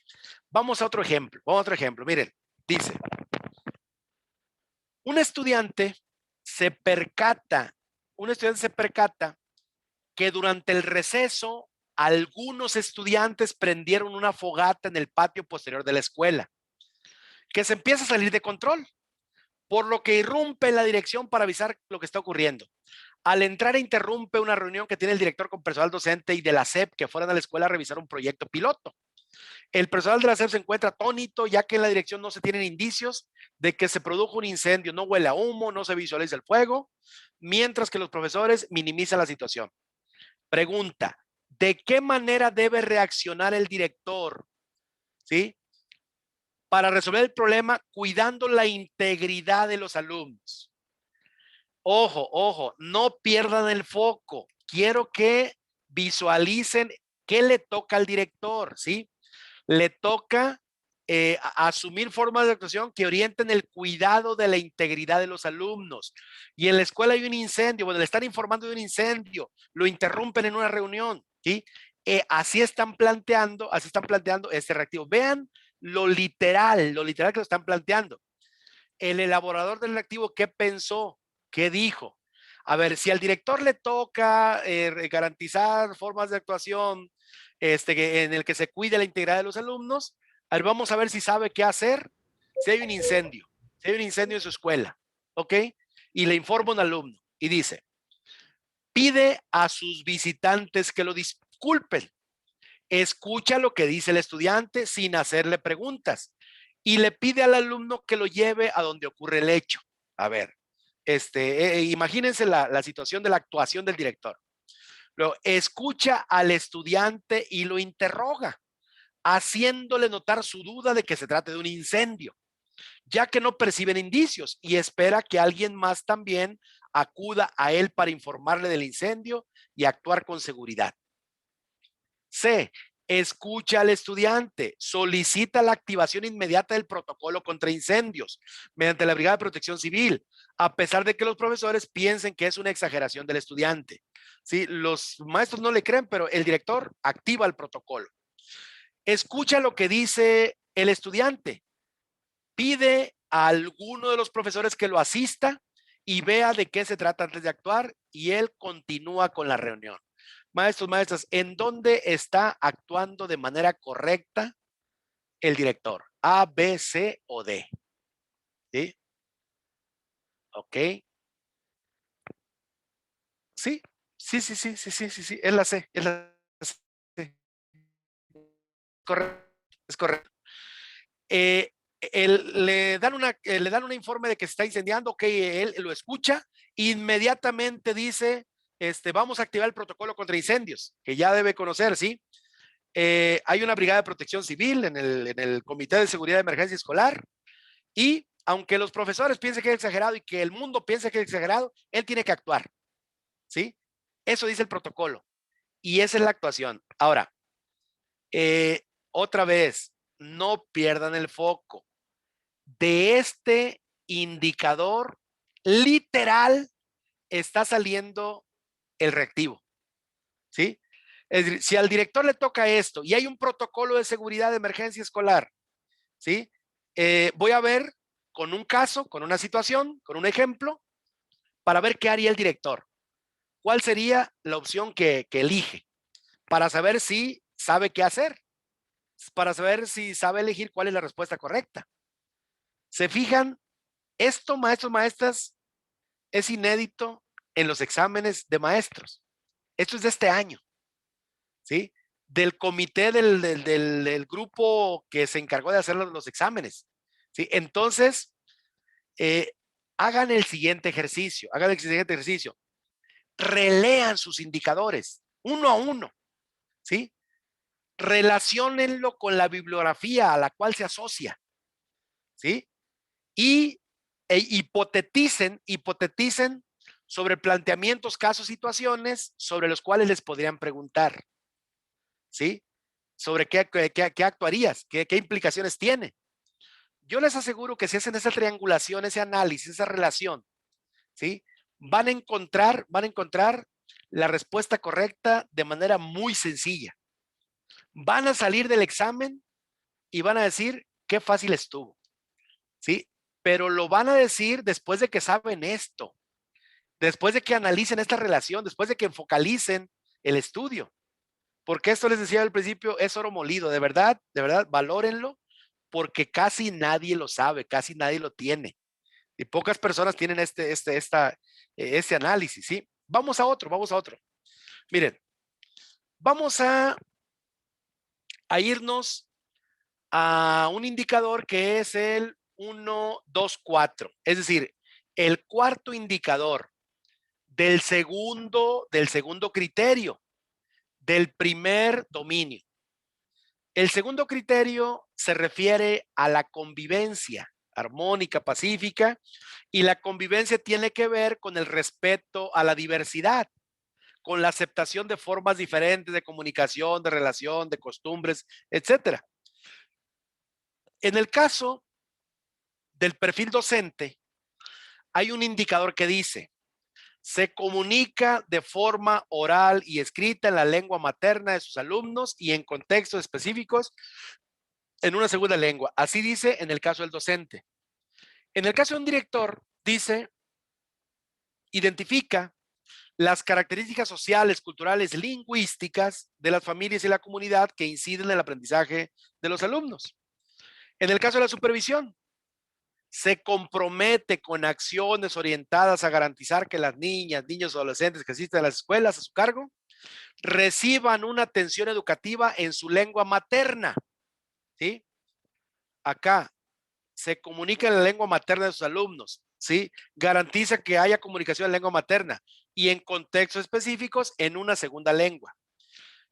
Vamos a otro ejemplo, miren, dice, un estudiante se percata que durante el receso algunos estudiantes prendieron una fogata en el patio posterior de la escuela, que se empieza a salir de control, por lo que irrumpe en la dirección para avisar lo que está ocurriendo. Al entrar interrumpe una reunión que tiene el director con personal docente y de la SEP que fueron a la escuela a revisar un proyecto piloto. El personal de la SEP se encuentra atónito ya que en la dirección no se tienen indicios de que se produjo un incendio, no huele a humo, no se visualiza el fuego, mientras que los profesores minimizan la situación. Pregunta, ¿de qué manera debe reaccionar el director? ¿Sí? Para resolver el problema cuidando la integridad de los alumnos. Ojo, no pierdan el foco. Quiero que visualicen qué le toca al director, ¿sí? Le toca asumir formas de actuación que orienten el cuidado de la integridad de los alumnos. Y en la escuela hay un incendio, bueno, le están informando de un incendio, lo interrumpen en una reunión, ¿sí? así están planteando este reactivo. Vean lo literal que lo están planteando. El elaborador del reactivo, ¿qué pensó? ¿Qué dijo? A ver, si al director le toca garantizar formas de actuación en el que se cuide la integridad de los alumnos, a ver, vamos a ver si sabe qué hacer si hay un incendio en su escuela, ¿ok? Y le informa a un alumno y dice, pide a sus visitantes que lo disculpen, escucha lo que dice el estudiante sin hacerle preguntas y le pide al alumno que lo lleve a donde ocurre el hecho. A ver, imagínense la situación de la actuación del director. Luego, escucha al estudiante y lo interroga, haciéndole notar su duda de que se trate de un incendio, ya que no perciben indicios y espera que alguien más también acuda a él para informarle del incendio y actuar con seguridad. C. Escucha al estudiante, solicita la activación inmediata del protocolo contra incendios mediante la Brigada de Protección Civil, a pesar de que los profesores piensen que es una exageración del estudiante. ¿Sí? Los maestros no le creen, pero el director activa el protocolo. Escucha lo que dice el estudiante, pide a alguno de los profesores que lo asista y vea de qué se trata antes de actuar y él continúa con la reunión. Maestros, maestras, ¿en dónde está actuando de manera correcta el director? ¿A, B, C o D? ¿Sí? ¿Ok? Sí, sí, es la C, es la C. Correcto, es correcto. Le dan un informe de que se está incendiando, ok, él lo escucha, inmediatamente dice, vamos a activar el protocolo contra incendios, que ya debe conocer, ¿sí? Hay una brigada de protección civil en el Comité de Seguridad de Emergencia Escolar y aunque los profesores piensen que es exagerado y que el mundo piense que es exagerado, él tiene que actuar, ¿sí? Eso dice el protocolo y esa es la actuación. Ahora, otra vez, no pierdan el foco. De este indicador literal está saliendo el reactivo, ¿sí? Es decir, si al director le toca esto y hay un protocolo de seguridad de emergencia escolar, ¿sí? Voy a ver con un caso, con una situación, con un ejemplo, para ver qué haría el director. ¿Cuál sería la opción que elige? Para saber si sabe qué hacer, para saber si sabe elegir cuál es la respuesta correcta. ¿Se fijan? Esto, maestros, maestras, es inédito en los exámenes de maestros. Esto es de este año, ¿sí? Del comité del grupo que se encargó de hacer los exámenes, ¿sí? Entonces, hagan el siguiente ejercicio, relean sus indicadores uno a uno, ¿sí? Relaciónenlo con la bibliografía a la cual se asocia, ¿sí? Y hipoteticen sobre planteamientos, casos, situaciones sobre los cuales les podrían preguntar, ¿sí? Sobre qué actuarías, qué implicaciones tiene. Yo les aseguro que si hacen esa triangulación, ese análisis, esa relación, ¿sí? Van a encontrar la respuesta correcta de manera muy sencilla. Van a salir del examen y van a decir qué fácil estuvo, ¿sí? Pero lo van a decir después de que saben esto, después de que analicen esta relación, después de que focalicen el estudio. Porque esto les decía al principio, es oro molido, de verdad, valórenlo, porque casi nadie lo sabe, casi nadie lo tiene. Y pocas personas tienen este análisis, ¿sí? Vamos a otro. Miren, vamos a irnos a un indicador que es el 1, 2, 4. Es decir, el cuarto indicador del segundo criterio, del primer dominio. El segundo criterio se refiere a la convivencia armónica, pacífica, y la convivencia tiene que ver con el respeto a la diversidad, con la aceptación de formas diferentes de comunicación, de relación, de costumbres, etcétera. En el caso del perfil docente, hay un indicador que dice, Se comunica de forma oral y escrita en la lengua materna de sus alumnos y en contextos específicos en una segunda lengua. Así dice en el caso del docente. En el caso de un director, dice, identifica las características sociales, culturales, lingüísticas de las familias y la comunidad que inciden en el aprendizaje de los alumnos. En el caso de la supervisión, se compromete con acciones orientadas a garantizar que las niñas, niños o adolescentes que asisten a las escuelas a su cargo reciban una atención educativa en su lengua materna. ¿Sí? Acá se comunica en la lengua materna de sus alumnos. ¿Sí? Garantiza que haya comunicación en lengua materna y en contextos específicos en una segunda lengua.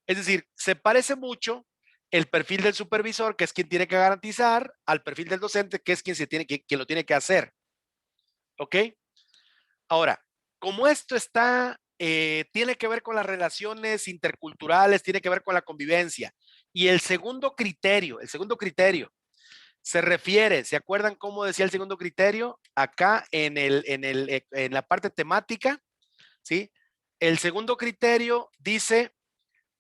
Es decir, se parece mucho el perfil del supervisor, que es quien tiene que garantizar, al perfil del docente, que es quien lo tiene que hacer. ¿Ok? Ahora, como esto tiene que ver con las relaciones interculturales, tiene que ver con la convivencia. Y el segundo criterio se refiere, ¿se acuerdan cómo decía el segundo criterio? Acá en la parte temática, ¿sí? El segundo criterio dice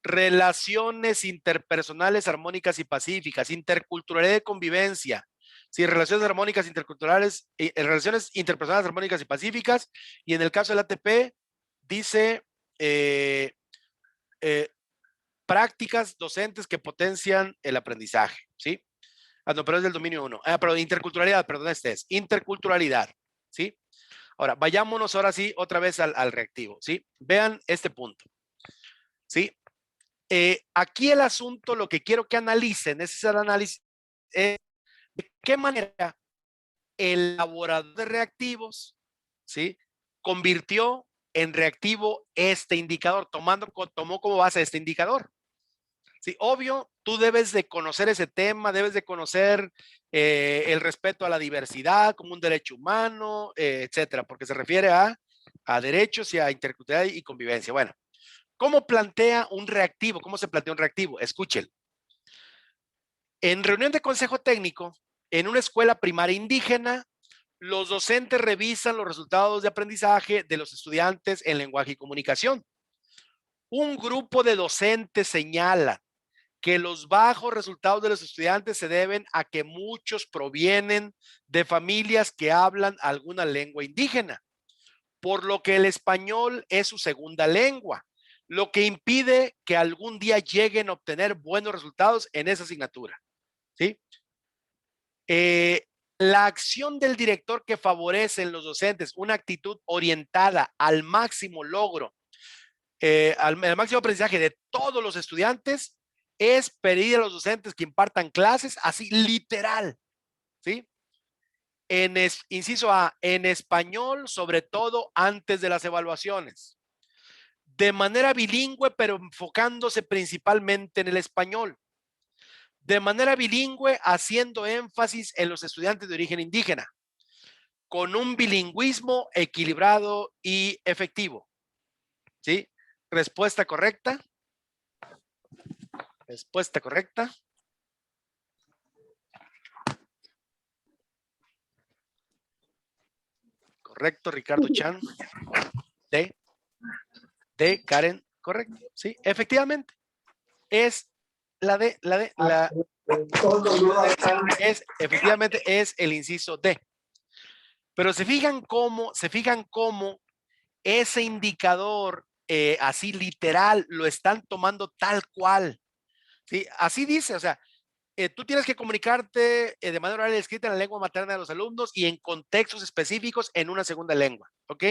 relaciones interpersonales armónicas y pacíficas, interculturalidad de convivencia, ¿sí? Relaciones armónicas interculturales, relaciones interpersonales armónicas y pacíficas, y en el caso del ATP dice prácticas docentes que potencian el aprendizaje, ¿sí? Ah, no, pero es del dominio 1. Pero interculturalidad, perdón, este es interculturalidad, ¿sí? Ahora, vayámonos ahora sí otra vez al reactivo, ¿sí? Vean este punto, ¿sí? Aquí el asunto, lo que quiero que analicen, ese es el análisis, es de qué manera el elaborador de reactivos, ¿sí? Convirtió en reactivo este indicador, tomó como base este indicador. Sí, obvio, tú debes de conocer ese tema, debes de conocer el respeto a la diversidad como un derecho humano, etcétera, porque se refiere a derechos y a interculturalidad y convivencia. Bueno, ¿cómo plantea un reactivo? ¿Cómo se plantea un reactivo? Escuchen. En reunión de consejo técnico, en una escuela primaria indígena, los docentes revisan los resultados de aprendizaje de los estudiantes en lenguaje y comunicación. Un grupo de docentes señala que los bajos resultados de los estudiantes se deben a que muchos provienen de familias que hablan alguna lengua indígena, por lo que el español es su segunda lengua, lo que impide que algún día lleguen a obtener buenos resultados en esa asignatura. ¿Sí? La acción del director que favorece en los docentes una actitud orientada al máximo logro, al máximo aprendizaje de todos los estudiantes, es pedir a los docentes que impartan clases así literal, ¿sí? Inciso A, en español, sobre todo antes de las evaluaciones, de manera bilingüe, pero enfocándose principalmente en el español, de manera bilingüe, haciendo énfasis en los estudiantes de origen indígena, con un bilingüismo equilibrado y efectivo, ¿sí? Respuesta correcta. Respuesta correcta. Correcto, Ricardo Chan. De Karen, correcto. Sí, efectivamente. Es efectivamente es el inciso D. Pero se fijan cómo ese indicador así literal lo están tomando tal cual. ¿Sí? Así dice, o sea, tú tienes que comunicarte de manera oral y escrita en la lengua materna de los alumnos y en contextos específicos en una segunda lengua, ¿ok?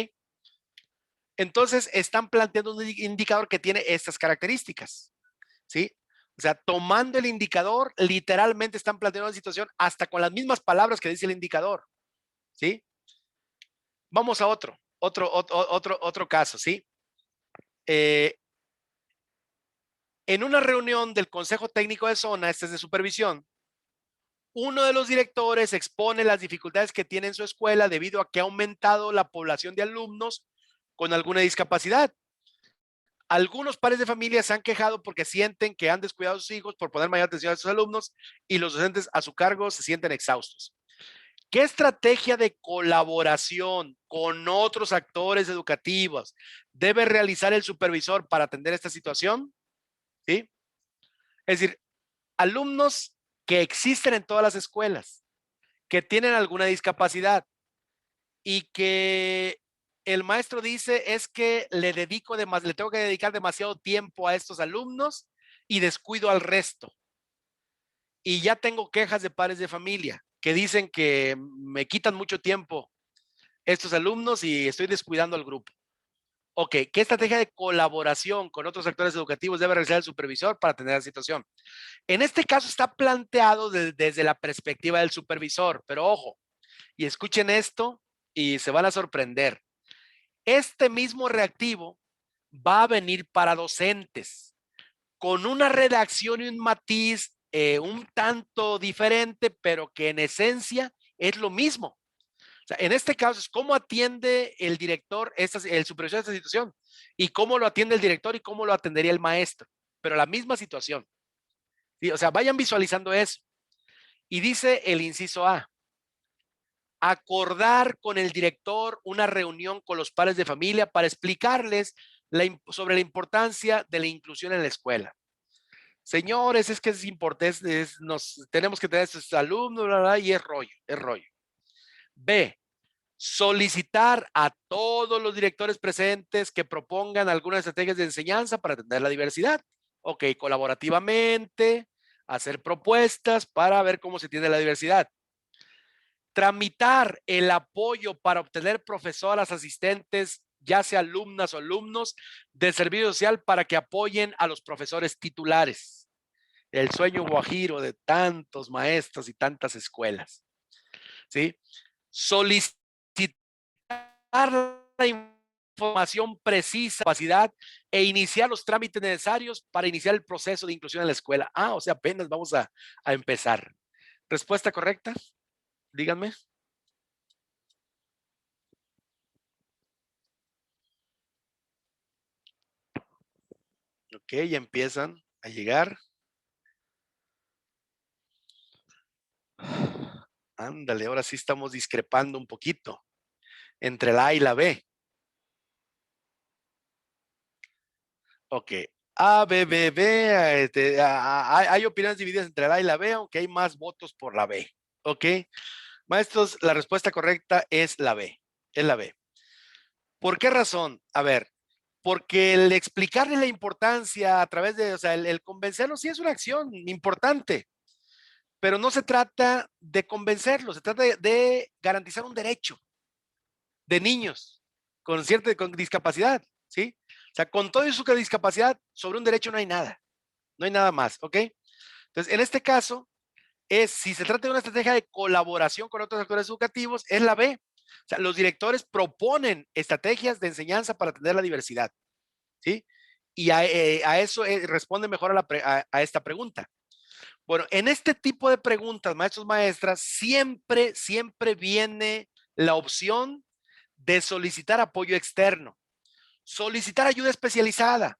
Entonces, están planteando un indicador que tiene estas características, ¿sí? O sea, tomando el indicador, literalmente están planteando una situación hasta con las mismas palabras que dice el indicador, ¿sí? Vamos a otro caso, ¿sí? En una reunión del Consejo Técnico de Zona, este es de supervisión, uno de los directores expone las dificultades que tiene en su escuela debido a que ha aumentado la población de alumnos con alguna discapacidad. Algunos padres de familia se han quejado porque sienten que han descuidado a sus hijos por poner mayor atención a sus alumnos y los docentes a su cargo se sienten exhaustos. ¿Qué estrategia de colaboración con otros actores educativos debe realizar el supervisor para atender esta situación? ¿Sí? Es decir, alumnos que existen en todas las escuelas, que tienen alguna discapacidad y que el maestro dice es que le tengo que dedicar demasiado tiempo a estos alumnos y descuido al resto. Y ya tengo quejas de padres de familia que dicen que me quitan mucho tiempo estos alumnos y estoy descuidando al grupo. Ok, ¿qué estrategia de colaboración con otros actores educativos debe realizar el supervisor para atender la situación? En este caso está planteado desde la perspectiva del supervisor, pero ojo, y escuchen esto y se van a sorprender. Este mismo reactivo va a venir para docentes con una redacción y un matiz un tanto diferente, pero que en esencia es lo mismo. O sea, en este caso es cómo atiende el director, el supervisor esta situación, y cómo lo atiende el director y cómo lo atendería el maestro, pero la misma situación. ¿Sí? O sea, vayan visualizando eso. Y dice el inciso A, acordar con el director una reunión con los padres de familia para explicarles sobre la importancia de la inclusión en la escuela. Señores, es que es importante, tenemos que tener estos alumnos, bla, bla, y es rollo, es rollo. B, solicitar a todos los directores presentes que propongan algunas estrategias de enseñanza para atender la diversidad. Ok, colaborativamente, hacer propuestas para ver cómo se tiene la diversidad. Tramitar el apoyo para obtener profesoras asistentes, ya sea alumnas o alumnos, de servicio social para que apoyen a los profesores titulares. El sueño guajiro de tantos maestros y tantas escuelas. ¿Sí? Solicitar la información precisa, capacidad e iniciar los trámites necesarios para iniciar el proceso de inclusión en la escuela. O sea, apenas vamos a empezar. ¿Respuesta correcta? Díganme. Ok, ya empiezan a llegar. Ándale, ahora sí estamos discrepando un poquito entre la A y la B. Ok. A, B, B, B. Hay opiniones divididas entre la A y la B, aunque hay más votos por la B. Ok. Maestros, la respuesta correcta es la B. Es la B. ¿Por qué razón? A ver, porque el explicarle la importancia a través de, o sea, el convencerlo sí es una acción importante, pero no se trata de convencerlo, se trata de garantizar un derecho de niños con discapacidad, ¿sí? O sea, con todo su discapacidad, sobre un derecho no hay nada más, ¿ok? Entonces, en este caso, si se trata de una estrategia de colaboración con otros actores educativos, es la B. O sea, los directores proponen estrategias de enseñanza para atender la diversidad, ¿sí? Y a eso responde mejor a esta pregunta. Bueno, en este tipo de preguntas, maestros, maestras, siempre viene la opción de solicitar apoyo externo, solicitar ayuda especializada,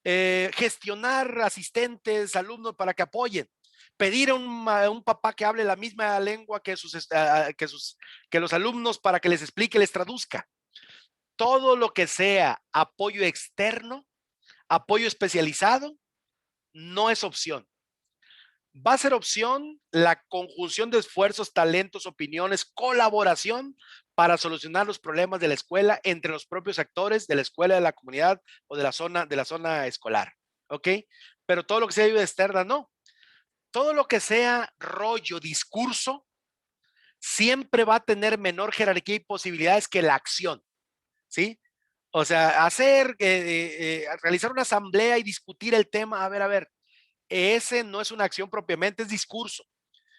gestionar asistentes, alumnos para que apoyen, pedir a un papá que hable la misma lengua que los alumnos para que les explique, les traduzca. Todo lo que sea apoyo externo, apoyo especializado, no es opción. Va a ser opción la conjunción de esfuerzos, talentos, opiniones, colaboración para solucionar los problemas de la escuela entre los propios actores de la escuela, de la comunidad o de la zona escolar. ¿Ok? Pero todo lo que sea ayuda externa, no. Todo lo que sea rollo, discurso, siempre va a tener menor jerarquía y posibilidades que la acción. ¿Sí? O sea, realizar una asamblea y discutir el tema, a ver, ese no es una acción propiamente, es discurso.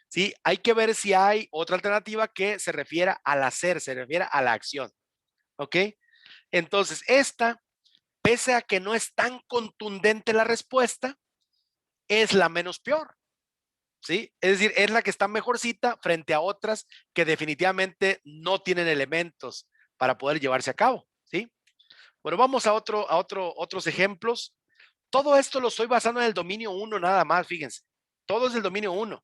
¿Sí? Hay que ver si hay otra alternativa que se refiera al hacer, se refiera a la acción. ¿Ok? Entonces, pese a que no es tan contundente la respuesta, es la menos peor. ¿Sí? Es decir, es la que está mejorcita frente a otras que definitivamente no tienen elementos para poder llevarse a cabo. ¿Sí? Bueno, vamos a otros ejemplos. Todo esto lo estoy basando en el dominio 1 nada más, fíjense. Todo es el dominio 1,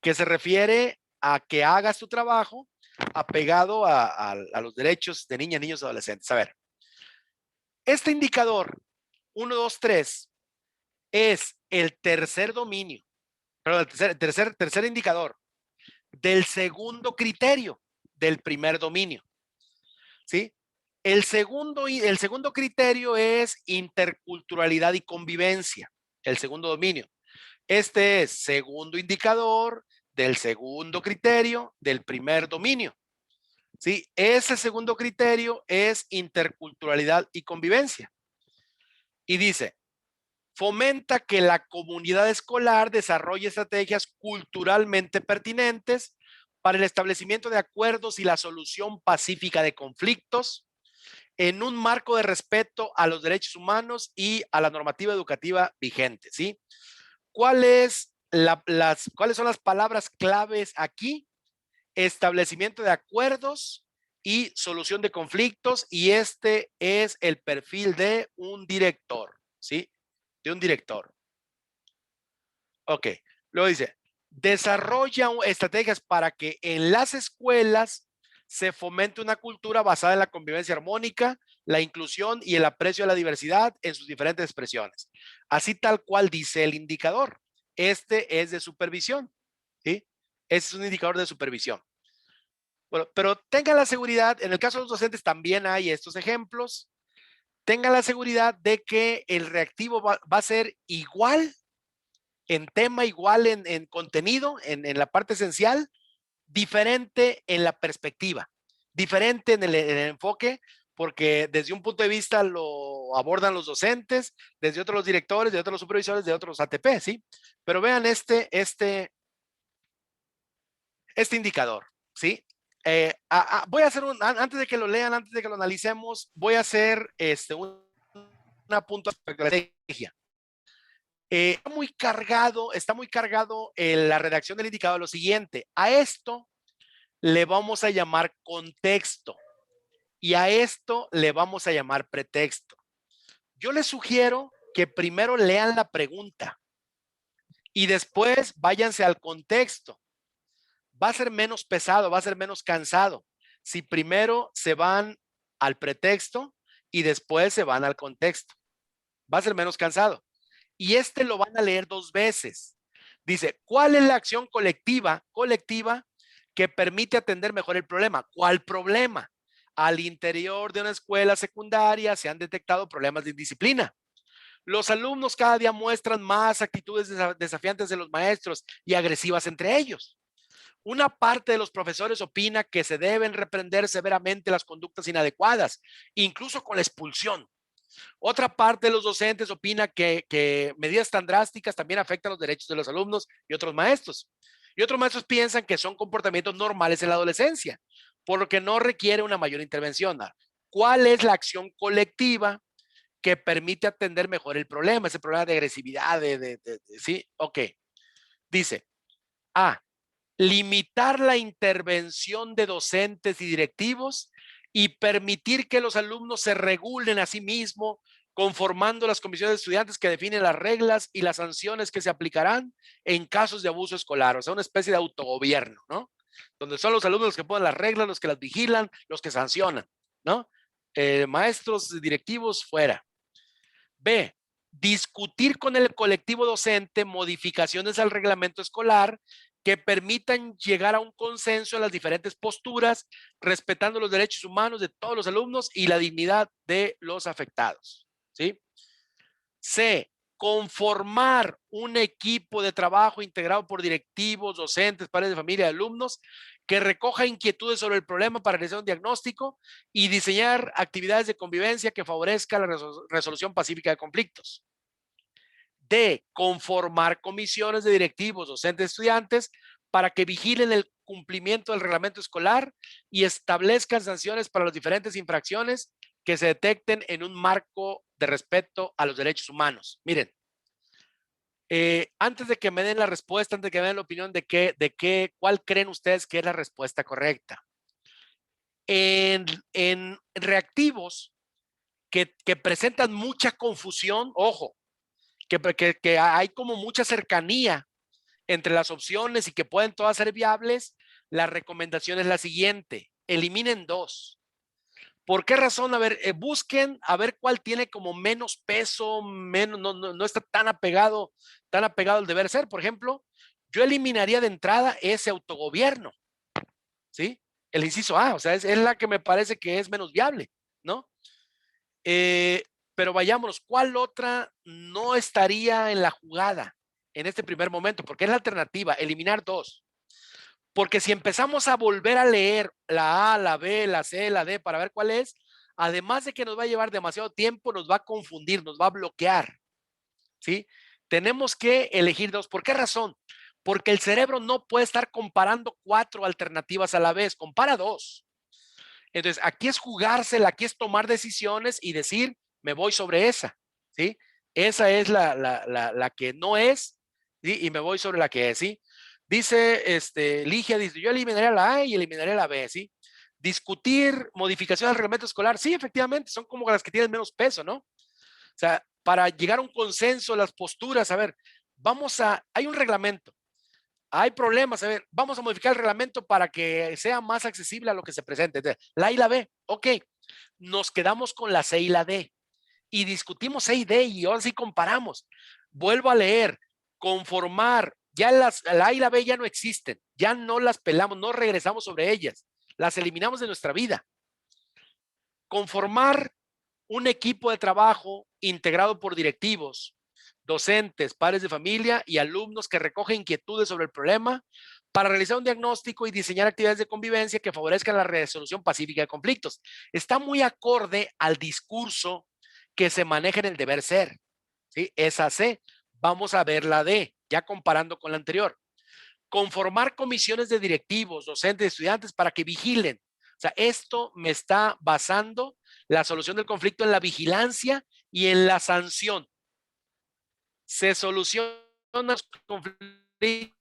que se refiere a que hagas tu trabajo apegado a los derechos de niñas, niños y adolescentes. A ver, este indicador 1, 2, 3 es el tercer dominio, perdón, el tercer indicador del segundo criterio del primer dominio, ¿sí? El segundo criterio es interculturalidad y convivencia, el segundo dominio. Este es segundo indicador del segundo criterio del primer dominio, ¿sí? Ese segundo criterio es interculturalidad y convivencia. Y dice, fomenta que la comunidad escolar desarrolle estrategias culturalmente pertinentes para el establecimiento de acuerdos y la solución pacífica de conflictos en un marco de respeto a los derechos humanos y a la normativa educativa vigente, ¿sí? ¿Cuáles son las palabras claves aquí? Establecimiento de acuerdos y solución de conflictos, y este es el perfil de un director, ¿sí? De un director. Ok, luego dice, desarrolla estrategias para que en las escuelas se fomente una cultura basada en la convivencia armónica, la inclusión y el aprecio a la diversidad en sus diferentes expresiones. Así tal cual dice el indicador. Este es de supervisión, ¿sí? Este es un indicador de supervisión. Bueno, pero tengan la seguridad, en el caso de los docentes también hay estos ejemplos. Tengan la seguridad de que el reactivo va a ser igual en tema, igual en contenido, en la parte esencial, diferente en la perspectiva, diferente en el enfoque, porque desde un punto de vista lo abordan los docentes, desde otros los directores, de otros los supervisores, de otros ATP, ¿sí? Pero vean este indicador, ¿sí? Voy a hacer antes de que lo lean, antes de que lo analicemos, voy a hacer una punto de estrategia. Está muy cargado la redacción del indicador de lo siguiente. A esto le vamos a llamar contexto y a esto le vamos a llamar pretexto. Yo les sugiero que primero lean la pregunta y después váyanse al contexto. Va a ser menos pesado, va a ser menos cansado si primero se van al pretexto y después se van al contexto. Va a ser menos cansado. Y lo van a leer 2 veces. Dice, ¿cuál es la acción colectiva que permite atender mejor el problema? ¿Cuál problema? Al interior de una escuela secundaria se han detectado problemas de indisciplina. Los alumnos cada día muestran más actitudes desafiantes de los maestros y agresivas entre ellos. Una parte de los profesores opina que se deben reprender severamente las conductas inadecuadas, incluso con la expulsión. Otra parte de los docentes opina que medidas tan drásticas también afectan los derechos de los alumnos y otros maestros. Y otros maestros piensan que son comportamientos normales en la adolescencia, por lo que no requiere una mayor intervención. ¿Cuál es la acción colectiva que permite atender mejor el problema? Ese problema de agresividad, ¿sí? Ok. Dice, limitar la intervención de docentes y directivos y permitir que los alumnos se regulen a sí mismos, conformando las comisiones de estudiantes que definen las reglas y las sanciones que se aplicarán en casos de abuso escolar. O sea, una especie de autogobierno, ¿no? Donde son los alumnos los que ponen las reglas, los que las vigilan, los que sancionan, ¿no? Maestros directivos fuera. B, discutir con el colectivo docente modificaciones al reglamento escolar que permitan llegar a un consenso en las diferentes posturas, respetando los derechos humanos de todos los alumnos y la dignidad de los afectados, ¿sí? C, conformar un equipo de trabajo integrado por directivos, docentes, padres de familia y alumnos que recoja inquietudes sobre el problema para realizar un diagnóstico y diseñar actividades de convivencia que favorezcan la resolución pacífica de conflictos. D, conformar comisiones de directivos, docentes, estudiantes para que vigilen el cumplimiento del reglamento escolar y establezcan sanciones para las diferentes infracciones que se detecten en un marco de respeto a los derechos humanos. Miren, antes de que me den la respuesta, antes de que me den la opinión de cuál creen ustedes que es la respuesta correcta. En reactivos que presentan mucha confusión, ojo, que hay como mucha cercanía entre las opciones y que pueden todas ser viables, la recomendación es la siguiente: eliminen 2. ¿Por qué razón? A ver, busquen a ver cuál tiene como menos peso, menos, no está tan apegado al deber ser. Por ejemplo, yo eliminaría de entrada ese autogobierno, ¿sí? El inciso A, o sea, es la que me parece que es menos viable, ¿no? Pero vayámonos, ¿cuál otra no estaría en la jugada en este primer momento? Porque es la alternativa, eliminar 2. Porque si empezamos a volver a leer la A, la B, la C, la D para ver cuál es, además de que nos va a llevar demasiado tiempo, nos va a confundir, nos va a bloquear, ¿sí? Tenemos que elegir 2. ¿Por qué razón? Porque el cerebro no puede estar comparando 4 alternativas a la vez, compara 2. Entonces, aquí es jugársela, aquí es tomar decisiones y decir, me voy sobre esa, ¿sí? Esa es la que no es, ¿sí? Y me voy sobre la que es, ¿sí? Dice, Ligia, dice, yo eliminaría la A y eliminaría la B, ¿sí? Discutir modificación del reglamento escolar, sí, efectivamente, son como las que tienen menos peso, ¿no? O sea, para llegar a un consenso, las posturas, a ver, hay un reglamento, hay problemas, a ver, vamos a modificar el reglamento para que sea más accesible a lo que se presente. Entonces, la A y la B, ok, nos quedamos con la C y la D y discutimos C y D y ahora sí comparamos. Vuelvo a leer, conformar, ya la A y la B ya no existen, ya no las pelamos, no regresamos sobre ellas, las eliminamos de nuestra vida. Conformar un equipo de trabajo integrado por directivos, docentes, padres de familia y alumnos que recogen inquietudes sobre el problema para realizar un diagnóstico y diseñar actividades de convivencia que favorezcan la resolución pacífica de conflictos. Está muy acorde al discurso que se maneja en el deber ser, ¿sí? Esa C. Vamos a ver la D, ya comparando con la anterior. Conformar comisiones de directivos, docentes, estudiantes para que vigilen. O sea, esto me está basando la solución del conflicto en la vigilancia y en la sanción. Se solucionan los conflictos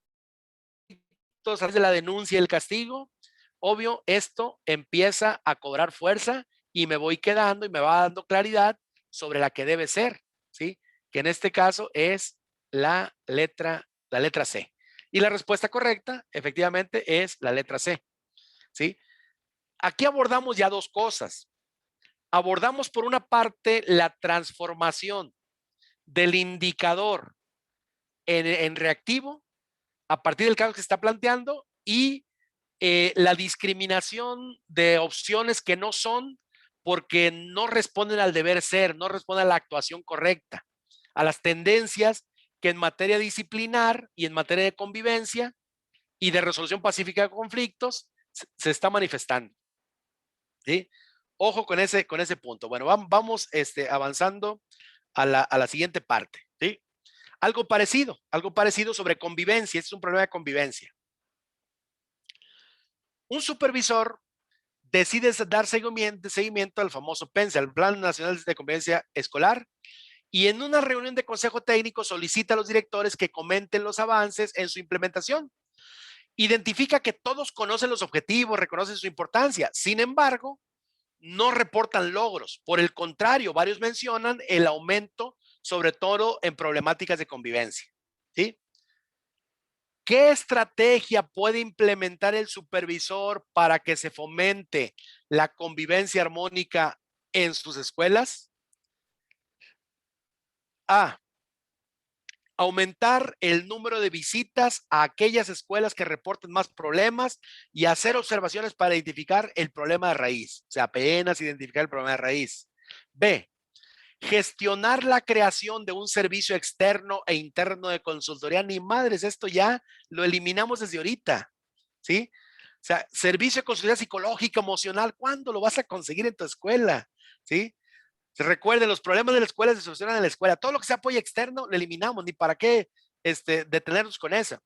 a través de la denuncia y el castigo. Obvio, esto empieza a cobrar fuerza y me voy quedando y me va dando claridad sobre la que debe ser, ¿sí? Que en este caso es la letra C. Y la respuesta correcta, efectivamente, es la letra C, ¿sí? Aquí abordamos ya 2 cosas. Abordamos por una parte la transformación del indicador en reactivo a partir del caso que se está planteando y la discriminación de opciones que no son porque no responden al deber ser, no responden a la actuación correcta, a las tendencias que en materia disciplinar y en materia de convivencia y de resolución pacífica de conflictos se está manifestando, ¿sí? Ojo con ese punto. Bueno, vamos avanzando a la siguiente parte, ¿sí? Algo parecido sobre convivencia. Este es un problema de convivencia. Un supervisor decide dar seguimiento al famoso PENSE, al Plan Nacional de Convivencia Escolar, y en una reunión de consejo técnico solicita a los directores que comenten los avances en su implementación. Identifica que todos conocen los objetivos, reconocen su importancia. Sin embargo, no reportan logros. Por el contrario, varios mencionan el aumento, sobre todo en problemáticas de convivencia, ¿sí? ¿Qué estrategia puede implementar el supervisor para que se fomente la convivencia armónica en sus escuelas? A. Aumentar el número de visitas a aquellas escuelas que reporten más problemas y hacer observaciones para identificar el problema de raíz. O sea, apenas identificar el problema de raíz. B. Gestionar la creación de un servicio externo e interno de consultoría. Ni madres, esto ya lo eliminamos desde ahorita, ¿sí? O sea, servicio de consultoría psicológica, emocional, ¿cuándo lo vas a conseguir en tu escuela? ¿Sí? Recuerden, los problemas de la escuela se solucionan en la escuela. Todo lo que sea apoyo externo lo eliminamos, ni para qué detenernos con eso.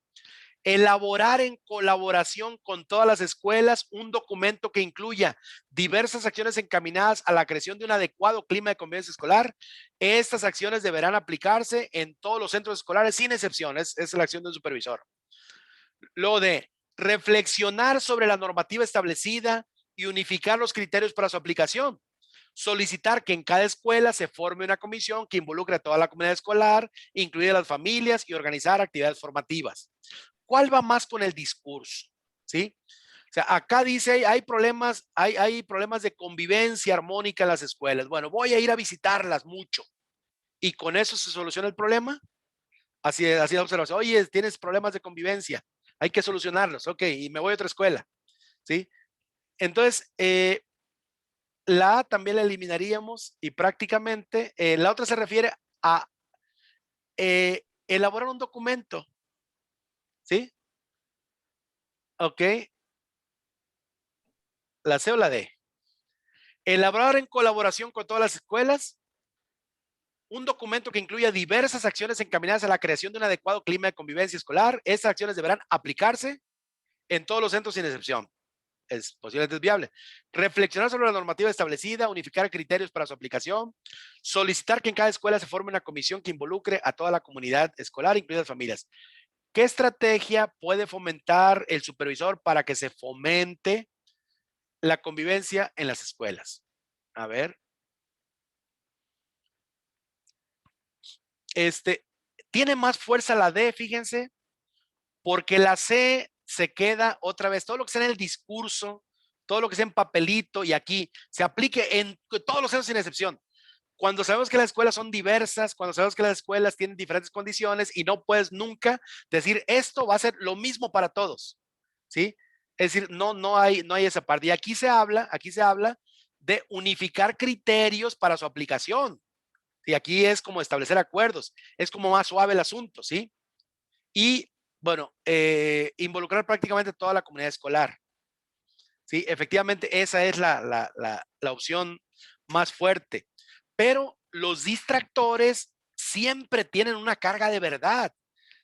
Elaborar en colaboración con todas las escuelas un documento que incluya diversas acciones encaminadas a la creación de un adecuado clima de convivencia escolar. Estas acciones deberán aplicarse en todos los centros escolares sin excepciones. Es la acción del supervisor. Lo de reflexionar sobre la normativa establecida y unificar los criterios para su aplicación. Solicitar que en cada escuela se forme una comisión que involucre a toda la comunidad escolar, incluidas las familias, y organizar actividades formativas. ¿Cuál va más con el discurso? ¿sí? O sea, acá dice, hay problemas de convivencia armónica en las escuelas. Bueno, voy a ir a visitarlas mucho. ¿Y con eso se soluciona el problema? Así es la observación. Oye, tienes problemas de convivencia. Hay que solucionarlos. Ok, y me voy a otra escuela. ¿Sí? Entonces, la A también la eliminaríamos y prácticamente la otra se refiere a elaborar un documento. ¿Sí? Ok. ¿La C o la D? Elaborar en colaboración con todas las escuelas un documento que incluya diversas acciones encaminadas a la creación de un adecuado clima de convivencia escolar. Estas acciones deberán aplicarse en todos los centros sin excepción. Es posiblemente viable. Reflexionar sobre la normativa establecida, unificar criterios para su aplicación, solicitar que en cada escuela se forme una comisión que involucre a toda la comunidad escolar, incluidas familias. ¿Qué estrategia puede fomentar el supervisor para que se fomente la convivencia en las escuelas? A ver. Tiene más fuerza la D, fíjense, porque la C se queda otra vez, todo lo que sea en el discurso, todo lo que sea en papelito y aquí se aplique en todos los centros sin excepción. Cuando sabemos que las escuelas son diversas, cuando sabemos que las escuelas tienen diferentes condiciones y no puedes nunca decir esto va a ser lo mismo para todos, ¿sí? Es decir, no hay esa parte. Y aquí se habla de unificar criterios para su aplicación. Y aquí es como establecer acuerdos, es como más suave el asunto, ¿sí? Y bueno, involucrar prácticamente toda la comunidad escolar. Sí, efectivamente esa es la opción más fuerte. Pero los distractores siempre tienen una carga de verdad.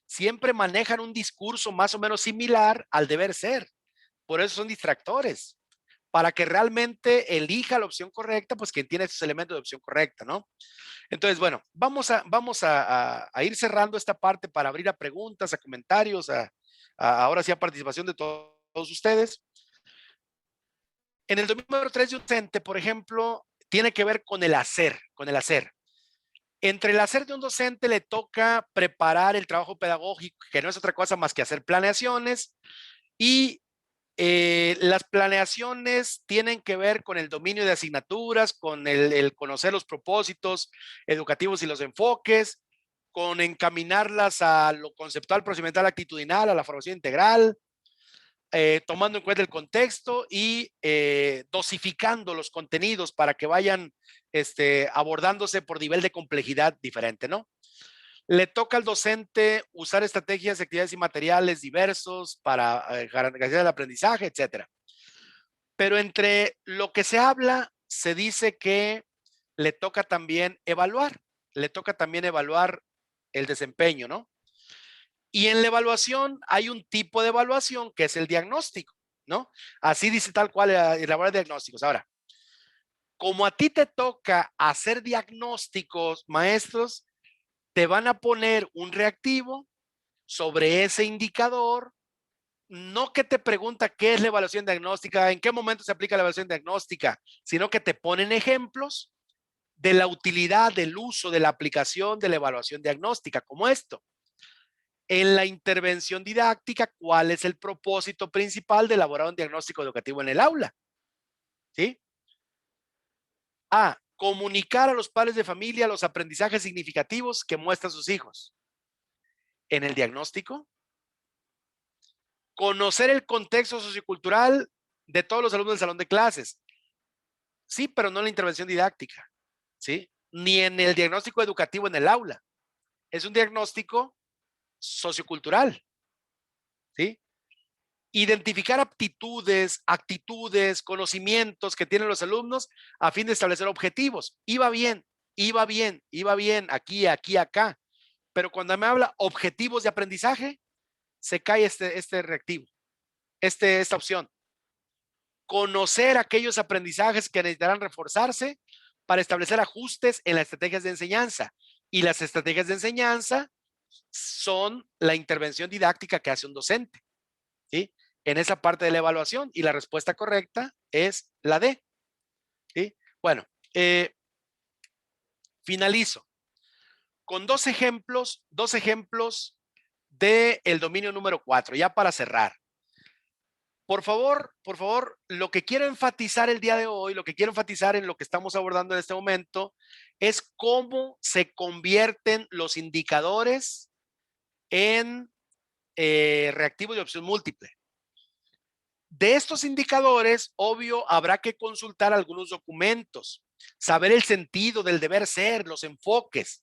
Siempre manejan un discurso más o menos similar al deber ser. Por eso son distractores. Para que realmente elija la opción correcta, pues quien tiene esos elementos de opción correcta, ¿no? Entonces, bueno, vamos a ir cerrando esta parte para abrir a preguntas, a comentarios, ahora sí a participación de todos ustedes. En el dominio número 3 de un docente, por ejemplo, tiene que ver con el hacer, Entre el hacer de un docente le toca preparar el trabajo pedagógico, que no es otra cosa más que hacer planeaciones, y las planeaciones tienen que ver con el dominio de asignaturas, con el conocer los propósitos educativos y los enfoques, con encaminarlas a lo conceptual, procedimental, actitudinal, a la formación integral, tomando en cuenta el contexto y dosificando los contenidos para que vayan abordándose por nivel de complejidad diferente, ¿no? Le toca al docente usar estrategias, actividades y materiales diversos para garantizar el aprendizaje, etcétera. Pero entre lo que se habla, se dice que le toca también evaluar, el desempeño, ¿no? Y en la evaluación hay un tipo de evaluación que es el diagnóstico, ¿no? Así dice tal cual elaborar diagnósticos. Ahora, como a ti te toca hacer diagnósticos, maestros, te van a poner un reactivo sobre ese indicador, no que te pregunta qué es la evaluación diagnóstica, en qué momento se aplica la evaluación diagnóstica, sino que te ponen ejemplos de la utilidad, del uso, de la aplicación de la evaluación diagnóstica, como esto. En la intervención didáctica, ¿cuál es el propósito principal de elaborar un diagnóstico educativo en el aula? ¿Sí? A, comunicar a los padres de familia los aprendizajes significativos que muestran sus hijos. En el diagnóstico, conocer el contexto sociocultural de todos los alumnos del salón de clases. Sí, pero no en la intervención didáctica, ¿sí? Ni en el diagnóstico educativo en el aula. Es un diagnóstico sociocultural, ¿sí? Identificar aptitudes, actitudes, conocimientos que tienen los alumnos a fin de establecer objetivos. Iba bien, aquí, acá. Pero cuando me habla objetivos de aprendizaje, se cae este reactivo, esta opción. Conocer aquellos aprendizajes que necesitarán reforzarse para establecer ajustes en las estrategias de enseñanza. Y las estrategias de enseñanza son la intervención didáctica que hace un docente, ¿sí? En esa parte de la evaluación, y la respuesta correcta es la D, ¿sí? Bueno, finalizo con dos ejemplos del dominio número 4, ya para cerrar. por favor, lo que quiero enfatizar el día de hoy, lo que quiero enfatizar en lo que estamos abordando en este momento, es cómo se convierten los indicadores en reactivos de opción múltiple. De estos indicadores, obvio, habrá que consultar algunos documentos, saber el sentido del deber ser, los enfoques.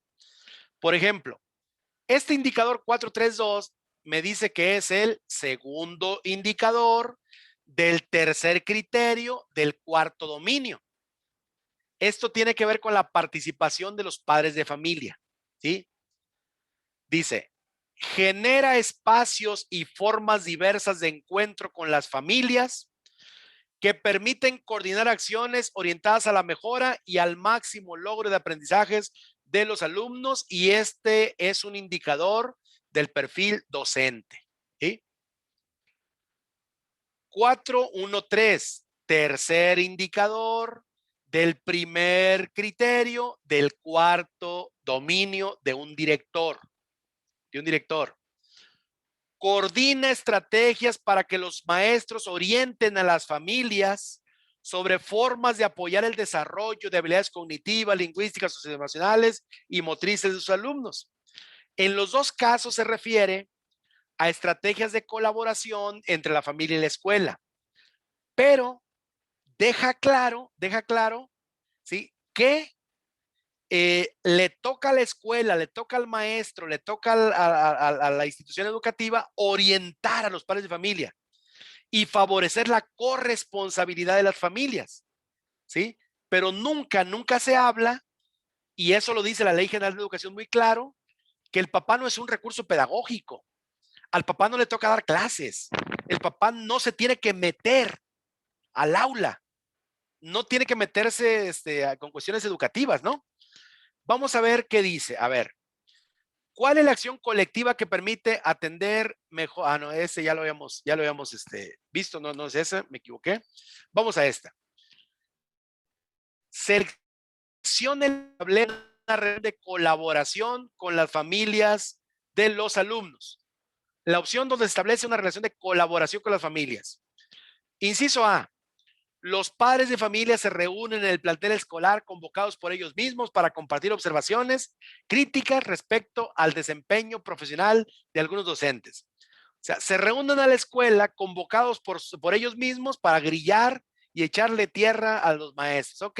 Por ejemplo, este indicador 432 me dice que es el segundo indicador del tercer criterio del cuarto dominio. Esto tiene que ver con la participación de los padres de familia, ¿sí? Dice, genera espacios y formas diversas de encuentro con las familias que permiten coordinar acciones orientadas a la mejora y al máximo logro de aprendizajes de los alumnos, y este es un indicador del perfil docente. ¿Sí? 413, tercer indicador del primer criterio del cuarto dominio de un director. Coordina estrategias para que los maestros orienten a las familias sobre formas de apoyar el desarrollo de habilidades cognitivas, lingüísticas, socioemocionales y motrices de sus alumnos. En los dos casos se refiere a estrategias de colaboración entre la familia y la escuela, pero deja claro, ¿sí?, que le toca a la escuela, le toca al maestro, le toca a la institución educativa orientar a los padres de familia y favorecer la corresponsabilidad de las familias, ¿sí? Pero nunca se habla, y eso lo dice la Ley General de Educación muy claro, que el papá no es un recurso pedagógico. Al papá no le toca dar clases. El papá no se tiene que meter al aula. No tiene que meterse con cuestiones educativas, ¿no? Vamos a ver qué dice. A ver, ¿cuál es la acción colectiva que permite atender mejor? Ah, no, ese ya lo habíamos visto. No, no es ese, me equivoqué. Vamos a esta. Seleccione una red de colaboración con las familias de los alumnos. La opción donde se establece una relación de colaboración con las familias. Inciso A. Los padres de familia se reúnen en el plantel escolar convocados por ellos mismos para compartir observaciones críticas respecto al desempeño profesional de algunos docentes. O sea, se reúnen a la escuela convocados por ellos mismos para grillar y echarle tierra a los maestros, ¿ok?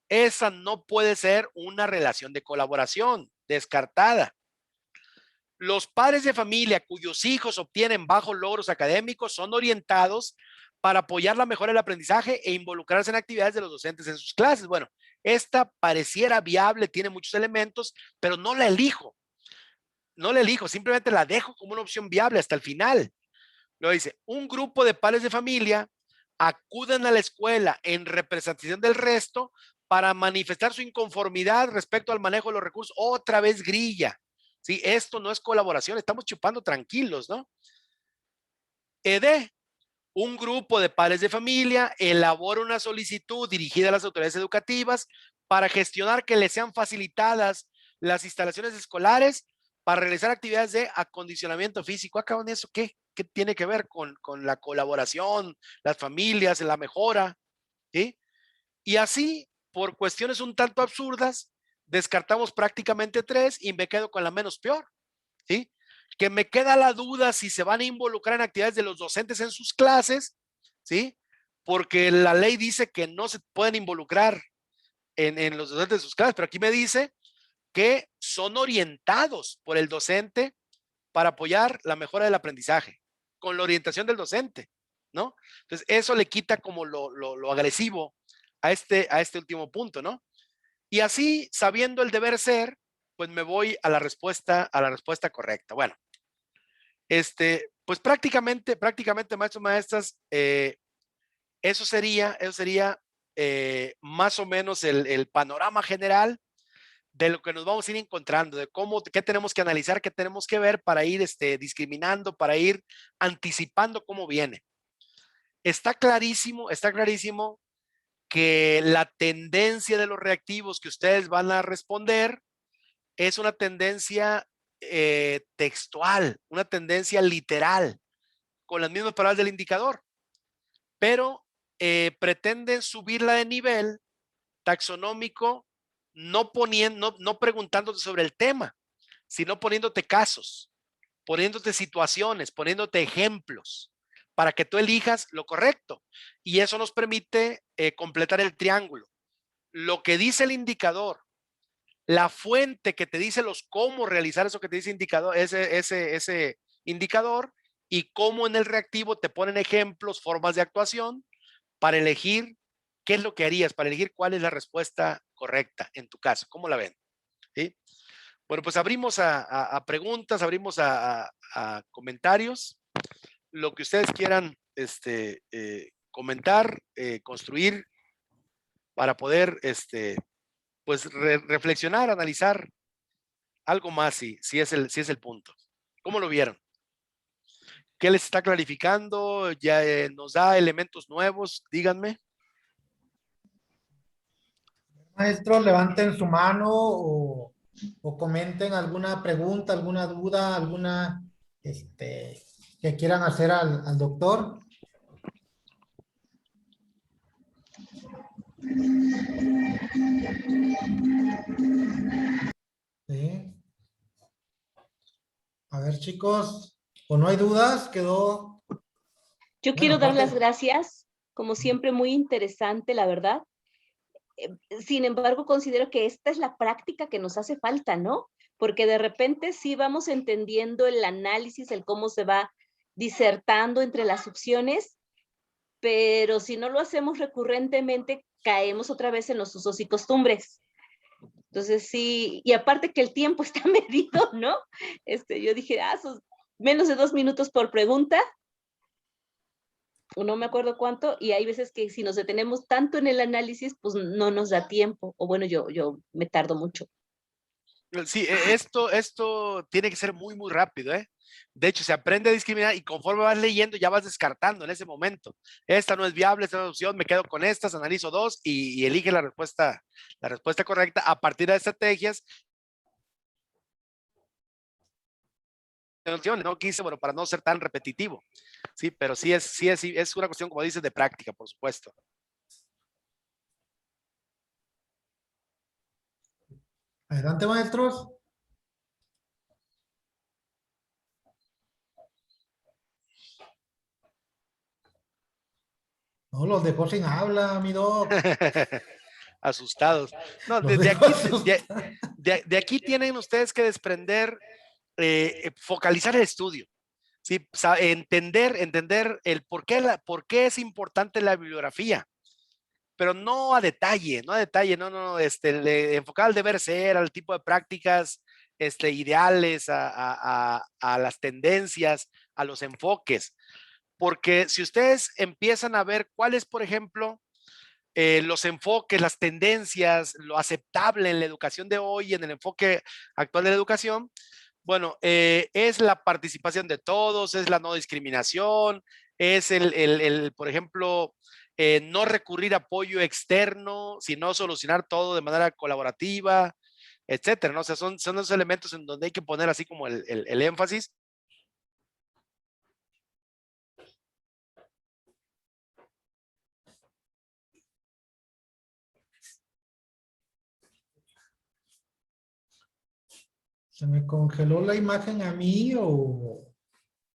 Esa no puede ser una relación de colaboración, descartada. Los padres de familia cuyos hijos obtienen bajos logros académicos son orientados para apoyar la mejora del aprendizaje e involucrarse en actividades de los docentes en sus clases. Bueno, esta pareciera viable, tiene muchos elementos, pero no la elijo. No la elijo, simplemente la dejo como una opción viable hasta el final. Lo dice, un grupo de padres de familia acuden a la escuela en representación del resto para manifestar su inconformidad respecto al manejo de los recursos. Otra vez grilla. Sí, esto no es colaboración, estamos chupando tranquilos, ¿no? Un grupo de padres de familia elabora una solicitud dirigida a las autoridades educativas para gestionar que les sean facilitadas las instalaciones escolares para realizar actividades de acondicionamiento físico. ¿Acá en eso qué? ¿Qué tiene que ver con la colaboración, las familias, la mejora? ¿Sí? Y así, por cuestiones un tanto absurdas, descartamos prácticamente 3 y me quedo con la menos peor. ¿Sí? Que me queda la duda si se van a involucrar en actividades de los docentes en sus clases, ¿sí? Porque la ley dice que no se pueden involucrar en los docentes de sus clases, pero aquí me dice que son orientados por el docente para apoyar la mejora del aprendizaje, con la orientación del docente, ¿no? Entonces, eso le quita como lo agresivo a este último punto, ¿no? Y así, sabiendo el deber ser, pues me voy a la respuesta correcta. Bueno, pues prácticamente, maestros, maestras, eso sería más o menos el panorama general de lo que nos vamos a ir encontrando, de qué tenemos que analizar, qué tenemos que ver para ir discriminando, para ir anticipando cómo viene. Está clarísimo que la tendencia de los reactivos que ustedes van a responder es una tendencia textual, una tendencia literal, con las mismas palabras del indicador. pero pretenden subirla de nivel taxonómico, no preguntándote sobre el tema, sino poniéndote casos, poniéndote situaciones, poniéndote ejemplos para que tú elijas lo correcto. Y eso nos permite completar el triángulo. Lo que dice el indicador, la fuente que te dice cómo realizar eso que te dice indicador, ese indicador, y cómo en el reactivo te ponen ejemplos, formas de actuación para elegir qué es lo que harías, para elegir cuál es la respuesta correcta en tu caso. ¿Cómo la ven? ¿Sí? Bueno, pues abrimos a preguntas, abrimos a comentarios, lo que ustedes quieran comentar, construir para poder pues reflexionar, analizar algo más si es el punto. ¿Cómo lo vieron? ¿Qué les está clarificando? ¿Ya nos da elementos nuevos? Díganme. Maestro, levanten su mano o comenten alguna pregunta, alguna duda, alguna que quieran hacer al doctor. Sí. A ver, chicos, o no hay dudas, quedó. Yo quiero dar las gracias, como siempre, muy interesante, la verdad. Sin embargo, considero que esta es la práctica que nos hace falta, ¿no? Porque de repente sí vamos entendiendo el análisis, el cómo se va disertando entre las opciones, pero si no lo hacemos recurrentemente, caemos otra vez en los usos y costumbres. Entonces sí, y aparte que el tiempo está medido, ¿no? Yo dije, son menos de 2 minutos por pregunta, o no me acuerdo cuánto, y hay veces que si nos detenemos tanto en el análisis, pues no nos da tiempo, o bueno, yo me tardo mucho. Sí, esto tiene que ser muy, muy rápido, ¿eh? De hecho, se aprende a discriminar y conforme vas leyendo ya vas descartando en ese momento. Esta no es viable, esta no es opción, me quedo con estas, analizo dos y elige la respuesta correcta a partir de estrategias. No quise, bueno, para no ser tan repetitivo. Sí, pero sí es una cuestión, como dices, de práctica, por supuesto. Adelante, maestros. No, los dejó sin habla, mi doc. Asustados. No, de aquí tienen ustedes que desprender, focalizar el estudio. Sí, entender el por qué es importante la bibliografía, pero no a detalle, enfocar al deber ser, al tipo de prácticas ideales, a las tendencias, a los enfoques, porque si ustedes empiezan a ver cuáles, por ejemplo, los enfoques, las tendencias, lo aceptable en la educación de hoy, en el enfoque actual de la educación, bueno, es la participación de todos, es la no discriminación, es por ejemplo, no recurrir a apoyo externo, sino solucionar todo de manera colaborativa, etcétera, ¿no? O sea, son los elementos en donde hay que poner así como el énfasis. ¿Se me congeló la imagen a mí o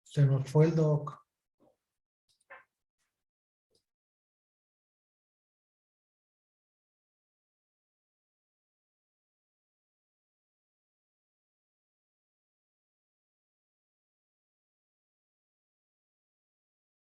se nos fue el doc?